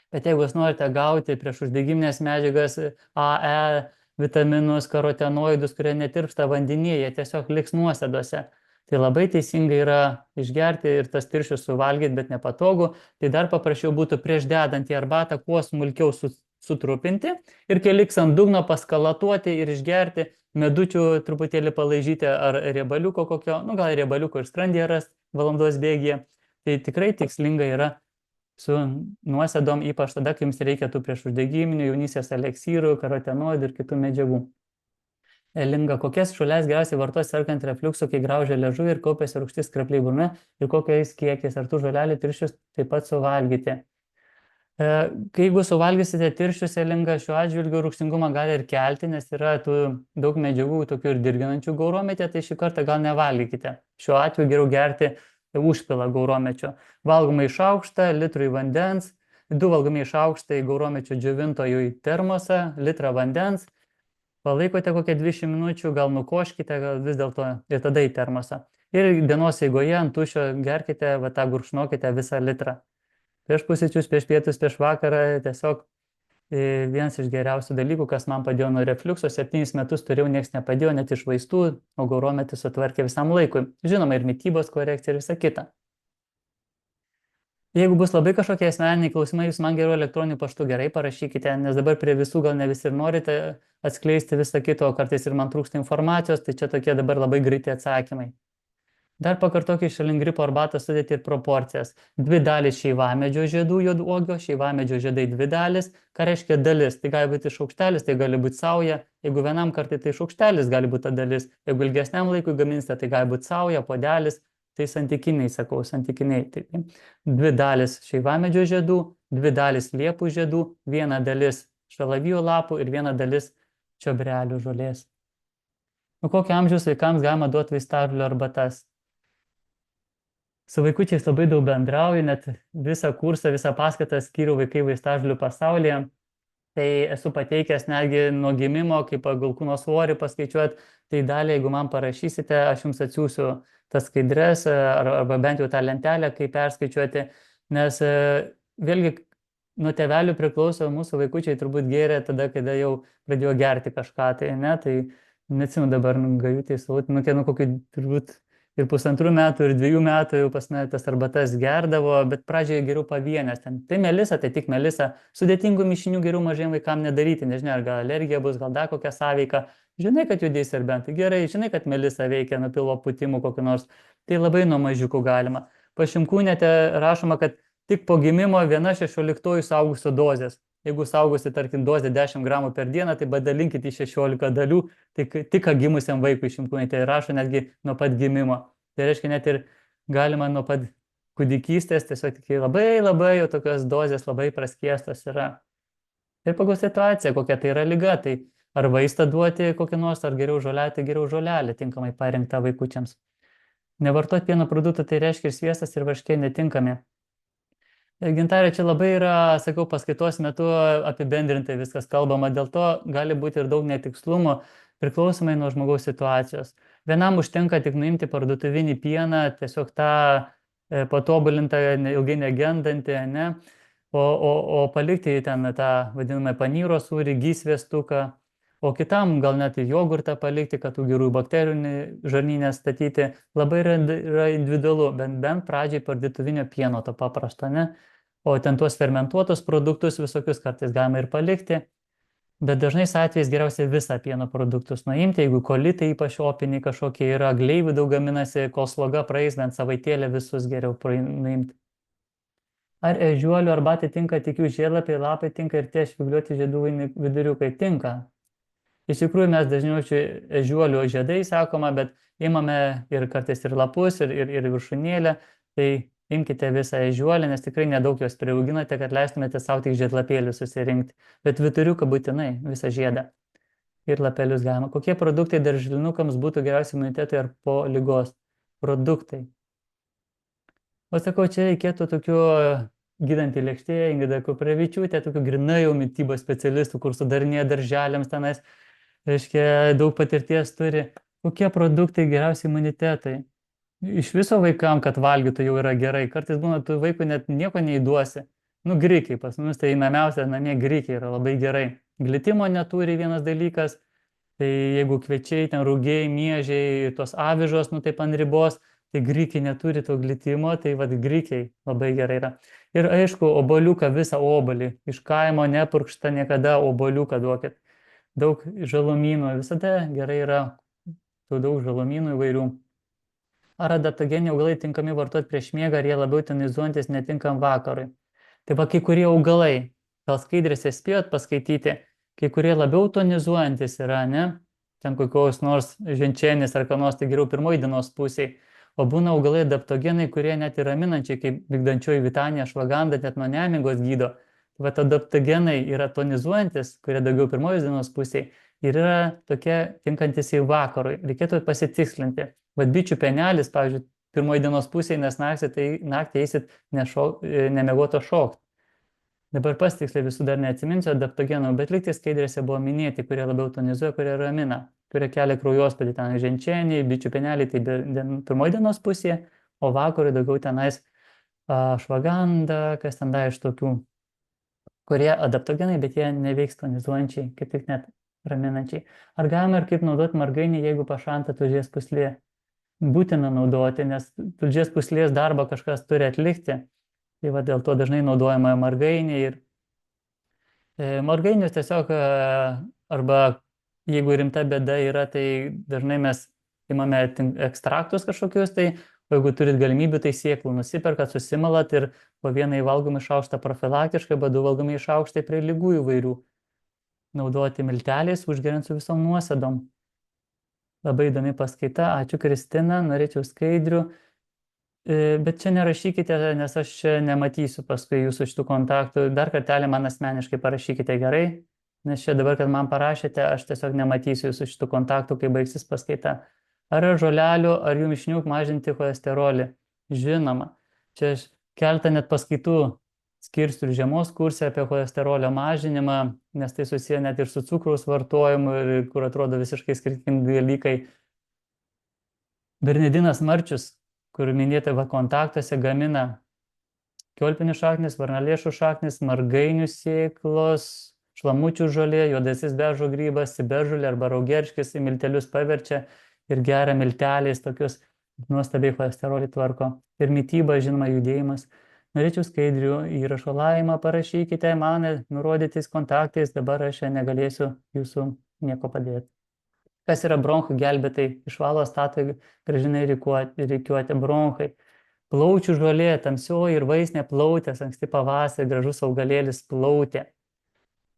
Bet jeigu jūs norite gauti priešuždegiminės medžiagas, AE, vitaminus, karotenoidus, kurie netirpsta vandenyje, jie tiesiog liks nuosėdose. Tai labai teisingai yra išgerti ir tas tirščius suvalgyti, bet nepatogu. Tai dar paprašiau būtų prieš dedant į arbatą kuo smulkiau sutrupinti ir kai liks ant dugno paskalatuoti ir išgerti, medučių truputėlį palaižyti ar riebaliuko kokio, gal riebaliuko ir skrandyje ras valandos bėgyje. Tai tikrai tikslinga yra su nuosėdom, ypač tada, kai jums reikia tų priešuždegiminių, jaunystės eliksyrų, karotenoidų ir kitų medžiagų. Linga, kokias žoles geriausiai vartoti sergant refliuksu, kai graužia liežuvį ir kaupiasi rūgštis skrapšliai burnoje ir kokiais kiekiais, ar tų žolelių tirščius taip pat suvalgyti. Jeigu suvalgysite tirščius, Linga, šiuo atžvilgiu rūgštingumą gali ir kelti, nes yra tų daug medžiagų, tokių ir dirginančių gaurometę, tai šį kartą gal nevalgykite. Šiuo atveju geriau gerti užpilą gauromečio. Valgome į šaukštą, litrui vandens, 2 valgome į šaukštą į gauromečio džiovintojų į termosą, litrą vandens, palaikote kokią 20 minučių, gal nukoškite, gal vis dėlto ir tada į termosą. Ir dienos eigoje ant tuščio gerkite, tą gurkšnokite visą litrą. Prieš pusryčius, prieš pietus, prieš vakarą, tiesiog vienas iš geriausių dalykų, kas man padėjo nuo refliukso, 7 metus turėjau, niekas nepadėjo, net iš vaistų, o gaurometį sutvarkė visam laikui. Žinoma, ir mitybos korekcija ir visa kita. Jeigu bus labai kažkokie asmeniniai klausimai, jūs man geriau elektroniniu paštu gerai parašykite, nes dabar prie visų gal ne visi ir norite atskleisti visą kitą, o kartais ir man trūksta informacijos, tai čia tokie dabar labai greiti atsakymai. Dar pakartokit šalingripo arbatos sudėtį ir proporcijas. 2 dalys šeivamedžio žiedų juoduogio, šeivamedžio žiedai 2 dalys. Ką reiškia dalis? Tai gali būti šaukštelis, tai gali būti sauja. Jeigu vienam kartui tai šaukštelis gali būti ta dalis. Jeigu ilgesniam laikui gaminsite, tai gali būti sauja, puodelis. Tai santykiniai, sakau, santykiniai. Tai 2 dalys šeivamedžio žiedų, 2 dalys liepų žiedų, 1 dalis šalavijų lapų ir 1 dalis čiobrelių žolės. Kokio amžiaus vaikams galima duoti vaistažolių arbatas? Su vaikučiais labai daug bendrauju, net visą kursą, visą paskaitą skyriau vaikai vaistažolių pasaulyje. Tai esu pateikęs netgi nuo gimimo, kaip pagal kūno svorį paskaičiuoti, tai dalį, jeigu man parašysite, aš jums atsiųsiu tas skaidres arba bent jau tą lentelę, kaip perskaičiuoti, nes vėlgi nuo tėvelių priklauso, mūsų vaikučiai turbūt gėrė tada, kada jau pradėjo gerti kažką, tai neatsimenu dabar gajutį saut, kokių turbūt ir 1,5 metų, ir 2 metų jau pas mane tas arbatas gerdavo, bet pradžioje geriau pavienės. Tai melisa, tai tik melisa. Sudėtingų mišinių geriau mažiem vaikam nedaryti, nežinau, ar gal alergija bus, gal dar kokia sąveika. Žinai, kad judėjai serbentai, gerai, žinai, kad melisa veikia nuo pilvo pūtimų kokį nors. Tai labai nuo mažiukų galima. Pašimkūnėte rašoma, kad tik po gimimo 1/16 suaugusio dozės. Jeigu saugosi, tarkim, dozė 10 gramų per dieną, tai badalinkit į 16 dalių, tai tik gimusiam vaikui šimkūnaitė rašo netgi nuo pat gimimo. Tai reiškia, net ir galima nuo pat kūdikystės, tiesiog tik labai labai jau tokios dozės labai praskiestos yra. Ir pagal situaciją, kokia tai yra lyga, tai ar vaistą duoti kokį nors, ar geriau žolelę, tai geriau žolelę tinkamai parinkta vaikučiams. Nevartoti pieno produktų, tai reiškia ir sviestas, ir varškė netinkami. Gintarė, čia labai yra, sakau, paskaitos metu apibendrintai viskas kalbama, dėl to gali būti ir daug netikslumo, priklausomai nuo žmogaus situacijos. Vienam užtenka tik nuimti parduotuvinį pieną, tiesiog tą patobulintą, ilgai negendantį, ne? O palikti ten tą vadinamą panyro sūrį, gysviestuką, o kitam gal net ir jogurtą palikti, kad tų gerų bakterijų žarnyne statyti, labai yra individualu, bent pradžiai parduotuvinio pieno to paprasto, ne? O ten tuos fermentuotus produktus visokius kartais galima ir palikti, bet dažnais atvejais geriausia visą pieno produktus nuimti, jeigu kolitai ypač opiniai kažkokie yra, gleivių daug gaminasi, kol sloga praeis, bent savaitėlę visus geriau nuimti. Ar ežiuolių arbatai tinka tik jų žiedlapiai, lapai tinka ir tie švigliuoti žiedų viduriukai tinka? Iš tikrųjų mes dažniau ežiuolių žiedai sakoma, bet imame ir kartais ir lapus, ir viršūnėlę, tai imkite visą ežiuolį, nes tikrai nedaug jos priauginate, kad leistumėte savo tik žiedlapėlį susirinkti, bet viduriuką būtinai, visą žiedą ir lapelius galima. Kokie produktai darželinukams būtų geriausi imunitetui ar po ligos? Produktai. O sakau, čia reikėtų tokių gydantį lėkštėje, Ingrida Kuprevičiūtė, tokių grinai jau mitybos specialistų, kur sudarinėja darželiams tenais, reiškia, daug patirties turi. Kokie produktai geriausi imunitetui? Iš viso vaikam, kad valgytų jau yra gerai. Kartais būna, tu vaikui net nieko neįduosi. Grikiai pas mus, tai įnamiausia namie grikiai yra labai gerai. Glitimo neturi vienas dalykas, tai jeigu kviečiai, ten rūgiai, miežiai, tos avižos, taip ant ribos, tai grikiai neturi to glitimo, tai grikiai labai gerai yra. Ir aišku, oboliuką, visą obolį. Iš kaimo nepurkšta niekada, oboliuką duokit. Daug žalumynų, visada gerai yra, daug žalumynų įvairių. Ar adaptogeniai augalai tinkami vartoti prieš miegą, ar jie labiau tonizuojantis netinkam vakarui? Tai kai kurie augalai, gal skaidrėse spėjot paskaityti, kai kurie labiau tonizuojantis yra, ne? Ten kokios nors ženčenis ar ką nors, tai geriau pirmoji dienos pusėje. O būna augalai adaptogenai, kurie net ir raminančiai, kaip vykdančioji vitanija, švaganda, net nuo nemigos gydo. Adaptogenai yra tonizuojantis, kurie daugiau pirmojos dienos pusėje, ir yra tokie tinkantis į vakarui. Reikėtų pasitikslinti. Bičių penelis, pavyzdžiui, pirmoji dienos pusėje, nes naktį eisit nemiegoto šokti. Dabar pastiksliai visų dar neatsiminsiu adaptogenų, bet liktai skaidrėse buvo minėti, kurie labiau tonizuoja, kurie ramina, kurie kelia kraujospūdį, ten ženčeniai, bičių peneliai, tai pirmoji dienos pusėje, o vakarui daugiau tenais švaganda, kas ten dar iš tokių, kurie adaptogenai, bet jie neveiks tonizuojančiai, kaip tik net raminančiai. Ar galima ir kaip naudoti margainį, jeigu pašanta tulžies pūslė? Būtina naudoti, nes tulžies pūslės darbą kažkas turi atlikti. Tai dėl to dažnai naudojama margainė. Ir margainius tiesiog, arba jeigu rimta bėda yra, tai dažnai mes imame ekstraktus kažkokius, tai jeigu turit galimybių, tai sėklų nusiperkat, susimalat ir po vieną įvalgomą šaukštą profilaktiškai, arba 2 valgomai šaukštai prie ligų įvairių. Naudoti milteliais, užgeriant su visom nuosėdom. Labai įdomi paskaita, ačiū Kristina, norėčiau skaidrių, bet čia nerašykite, nes aš čia nematysiu paskui jūsų šitų kontaktų. Dar kartelį man asmeniškai parašykite gerai, nes čia dabar, kad man parašėte, aš tiesiog nematysiu jūsų šitų kontaktų, kai baigsis paskaita. Ar žolelių, ar jų mišinių mažinti cholesterolį? Žinoma, čia keletą net paskaitų skirsiu ir žiemos kurse apie cholesterolio mažinimą, nes tai susiję net ir su cukraus vartojimu, ir kur atrodo visiškai skirtingi dalykai. Bernardinas Marčius, kur minėta kontaktuose, gamina kiaulpienių šaknis, varnalėšų šaknis, margainių sėklos, šlamučių žolė, juodasis beržo grybas, beržulė arba raugerškis į miltelius paverčia ir geria milteliais tokius nuostabiai cholesterolį tvarko. Ir mityba, žinoma, judėjimas. Norėčiau skaidrių įrašo laimą, parašykite man nurodytais kontaktais, dabar aš čia negalėsiu jūsų nieko padėti. Kas yra bronchų gelbėtai? Išvalo statą, gražinai reikiuoti bronchai. Plaučių žolė, tamsioji ir vaisnė plautės, anksti pavasarį, gražus augalėlis plautė.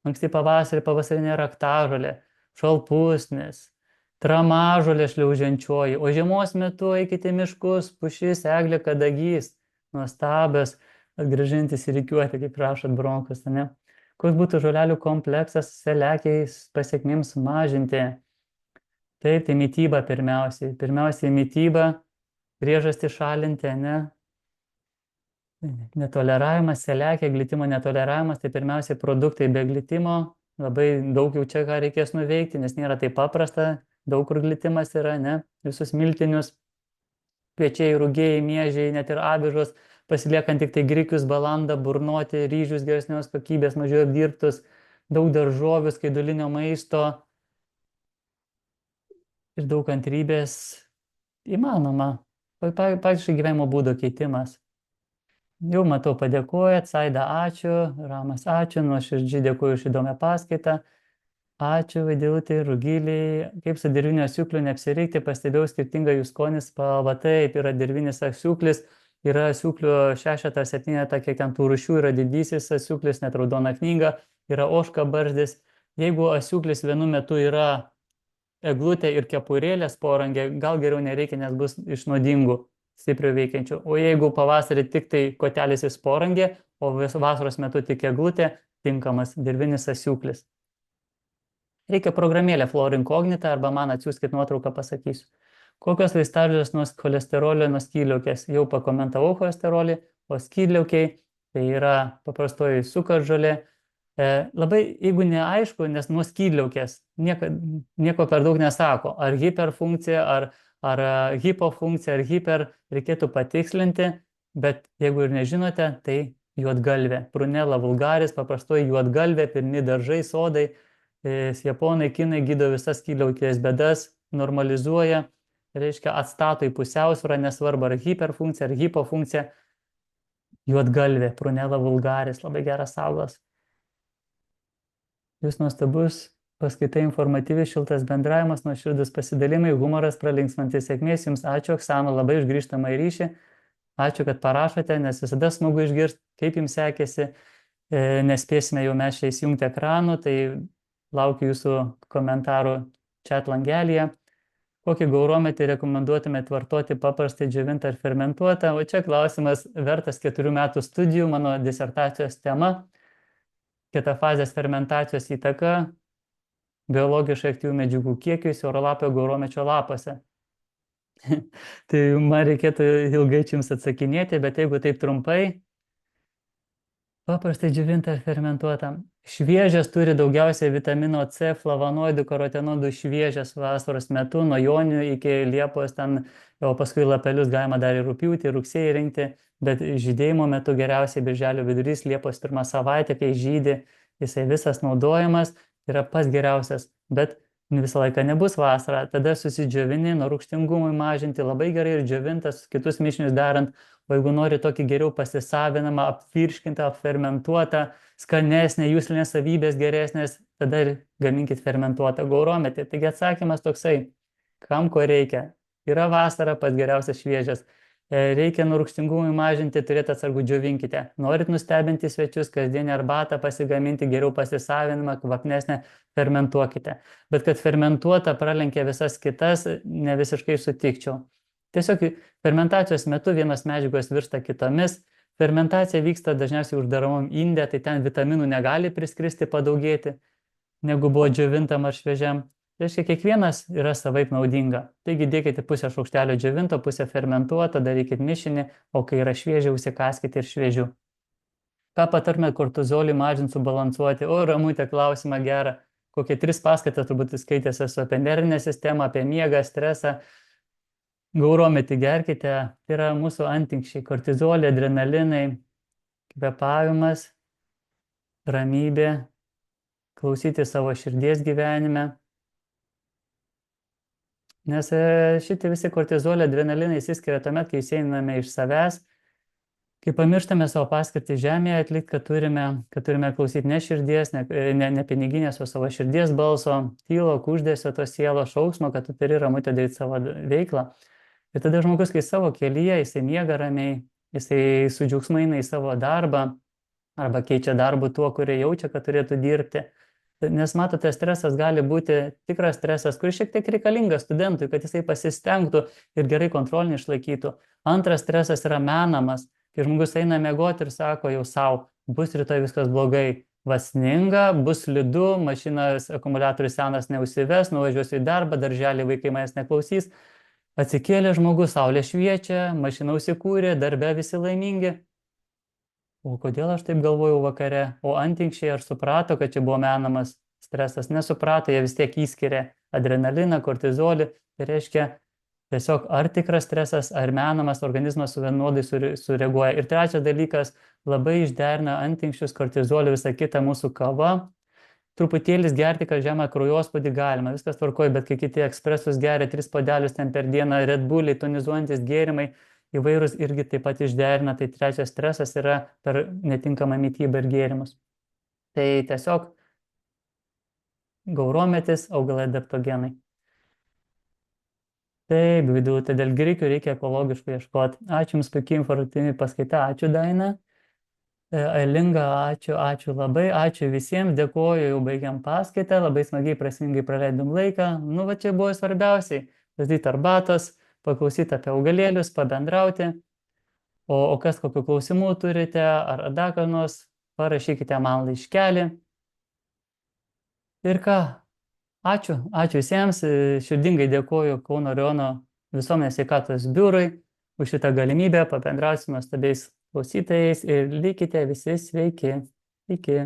Anksti pavasarį, pavasarinė raktažolė, šalpusnis, tramažolė šliaužiančioji, o žiemos metu eikite į miškus, pušis, eglė, kadagys, nuostabios, atgrąžintis ir reikiuoti, kaip rašot bronchus, ne? Koks būtų žolelių kompleksas celiakijos pasiekmėms mažinti? Taip, tai mityba pirmiausiai. Pirmiausiai mityba, priežastį šalinti, ne? Netoleravimas, celiakija, glitimo netoleravimas, tai pirmiausiai produktai be glitimo. Labai daug jau čia ką reikės nuveikti, nes nėra taip paprasta, daug kur glitimas yra, ne? Visus miltinius, kviečiai, rūgėjai, miežiai, net ir avižos, pasiliekant tik tai grikius, balandą, burnoti, ryžius geresnios kokybės, mažiau apdirbtus, daug daržovių, skaidulinio maisto ir daug kantrybės įmanoma. Pavyzdžiui, gyvenimo būdo keitimas. Jau matau, padėkojat, Saida, ačiū, Ramas, ačiū, nuoširdžiai dėkuoju už įdomią paskaitą. Ačiū, Vaidilutė, Rugiliai. Kaip su dirviniu asiūkliu neapsireikti, pastebėjau skirtingą jų skonis, spalva. Taip, yra dirvinis asiūklis, yra asiūklių 6 ar 7, kiek ten tų rūšių, yra didysis asiūklis, net raudona knyga, yra ožka barzdis. Jeigu asiūklis vienu metu yra eglutė ir kepurėlė sporangė, gal geriau nereikia, nes bus iš nuodingų stipriai veikiančių. O jeigu pavasarį tik tai kotelis ir sporangė, o vasaros metu tik eglutė, tinkamas dirvinis asiūklis. Reikia programėlę Flora Incognita arba man atsiųskit nuotrauką, pasakysiu. Kokios vaistažolės nuo cholesterolio, nuo skydliaukės? Jau pakomentavau cholesterolį, o skydliaukiai tai yra paprastoji cukražolė. Labai, jeigu neaišku, nes nuo skydliaukės nieko per daug nesako, ar hiperfunkcija, ar hipofunkcija, ar hiper, reikėtų patikslinti, bet jeigu ir nežinote, tai juodgalvė. Prunella vulgaris, paprastoji juodgalvė, pirmi daržai, sodai. Japonai, kinai gydo visas skydliaukės bėdas, normalizuoja, reiškia atstato į pusiausvyrą, nesvarbu ar hiperfunkcija, ar hipofunkcija. Juodgalvė, Prunella vulgaris, labai geras augalas. Jūs nuostabus, paskaitai informatyvi, šiltas bendravimas, nuoširdus pasidalimai, humoras, pralinksmantis, sėkmės. Jums ačiū, Oksana, labai už grįžtamą ryšį. Ačiū, kad parašote, nes visada smagu išgirsti, kaip jums sekėsi. Nespėsime jau mes čia įsijungti ekranų, tai laukiu jūsų komentarų chat langelėje. Kokį gaurometį rekomenduotumėte vartoti, paprastai džiovintą ar fermentuotą? O čia klausimas vertas 4 metų studijų, mano disertacijos tema. Ketafazės fermentacijos įtaka biologiškai aktyvių medžiagų kiekiui siauralapio gauromečio lapuose. Tai man reikėtų ilgai čia jums atsakinėti, bet jeigu taip trumpai, paprastai džiovinta ar fermentuota. Šviežias turi daugiausiai vitamino C, flavonoidų, karotenoidų, šviežias vasaros metu, nuo joninių iki liepos, ten, o paskui lapelius galima dar ir rugpjūtį, rugsėjį rinkti, bet žydėjimo metu geriausiai birželio vidurys, liepos 1 savaitė, kai žydi, jisai visas naudojamas, yra pats geriausias, bet visą laiką nebus vasara, tada susidžiovini, nuo rūgštingumui mažinti, labai gerai ir džiovintas, kitus mišinius darant, o jeigu nori tokį geriau pasisavinamą, apvirškintą, fermentuotą, skanesnę, jūslinės savybės geresnės, tada ir gaminkit fermentuotą gaurometį. Taigi atsakymas toksai, kam ko reikia. Yra vasara, pats geriausias šviežias. Reikia nurūgštingumui mažinti, turėti atsargų, džiovinkite. Norit nustebinti svečius, kasdienį arbatą pasigaminti, geriau pasisavinimą, kvapnesnę, fermentuokite. Bet kad fermentuota pralenkia visas kitas, ne visiškai sutikčiau. Tiesiog fermentacijos metu vienos medžiagos virsta kitomis. Fermentacija vyksta dažniausiai uždaramam inde, tai ten vitaminų negali priskristi, padaugėti, negu buvo džiovintam ar šviežiam. Reiškia, kiekvienas yra savaip naudinga. Taigi dėkite pusę šaukštelio džiovinto, pusę fermentuotą, darykit mišinį, o kai yra šviežia, užsikaskite ir šviežių. Ką patartumėt kortizolį mažinti, subalansuoti? O, Ramutė, klausimą gerą. Kokie 3 paskaitas turbūt skaitėsi su apie nervinę sistemą, apie miegą, stresą. Gaurometį gerkite, tai yra mūsų antinkščiai, kortizolį, adrenalinai, kvėpavimas, ramybė, klausyti savo širdies gyvenime. Nes šitie visi kortizolio adrenalinai išsiskiria tuomet, kai išeiname iš savęs, kai pamirštame savo paskirtį žemėje atlikti, kad turime klausyti ne širdies, ne piniginės, o savo širdies balso, tylo, kuždėsio, to sielo šauksmo, kad tu turi ramutę daryti savo veiklą. Ir tada žmogus, kai savo kelyje, jisai miega ramiai, jisai su džiaugsmu eina į savo darbą arba keičia darbų tuo, kurie jaučia, kad turėtų dirbti. Nes matote, stresas gali būti tikras stresas, kuris šiek tiek reikalingas studentui, kad jisai pasistengtų ir gerai kontrolinį išlaikytų. Antras stresas yra menamas, kai žmogus eina miegoti ir sako jau savo, bus rytoj viskas blogai, vasninga, bus slidu, mašinas akumuliatorius senas neužsives, nuvažiuosiu į darbą, darželį vaikai manęs neklausys. Atsikėlė žmogus, saulė šviečia, mašina užsikūrė, darbe visi laimingi. O kodėl aš taip galvojau vakare? O antinkščiai ar suprato, kad čia buvo menamas stresas? Nesuprato, jie vis tiek įskiria adrenaliną, kortizolį. Tai reiškia tiesiog ar tikras stresas, ar menamas, organizmas vienodai sureaguoja. Ir trečias dalykas, labai išderina antinkščius, kortizolį, visą kitą mūsų kava. Truputėlis gerti, kad žemą kraujospūdį galima, viskas tvarkoja, bet kai kiti ekspresus geria 3 puodelius ten per dieną, Red Bulliai, tonizuojantis gėrimai, įvairūs irgi taip pat išderina, tai trečias stresas yra per netinkamą mitybą ir gėrimus. Tai tiesiog gaurometis, augalai adaptogenai. Taip, Vidutė, dėl grikių reikia ekologiškai ieškoti. Ačiū Jums, puikiai informatyvi paskaita, ačiū Daina. Ailinga, ačiū labai, ačiū visiems, dėkoju, jau baigiam paskaitą, labai smagiai, prasmingai praleidom laiką. Nu, va čia buvo svarbiausiai, pasdaryti arbatos, paklausyti apie augalėlius, pabendrauti. O kas kokių klausimų turite, ar dar ką nors, parašykite man laiškelį. Ir ką, ačiū visiems, širdingai dėkoju Kauno rajono visuomenės sveikatos biurui už šitą galimybę pabendrauti su nuostabiais klausytojais ir likite visi sveiki. Iki.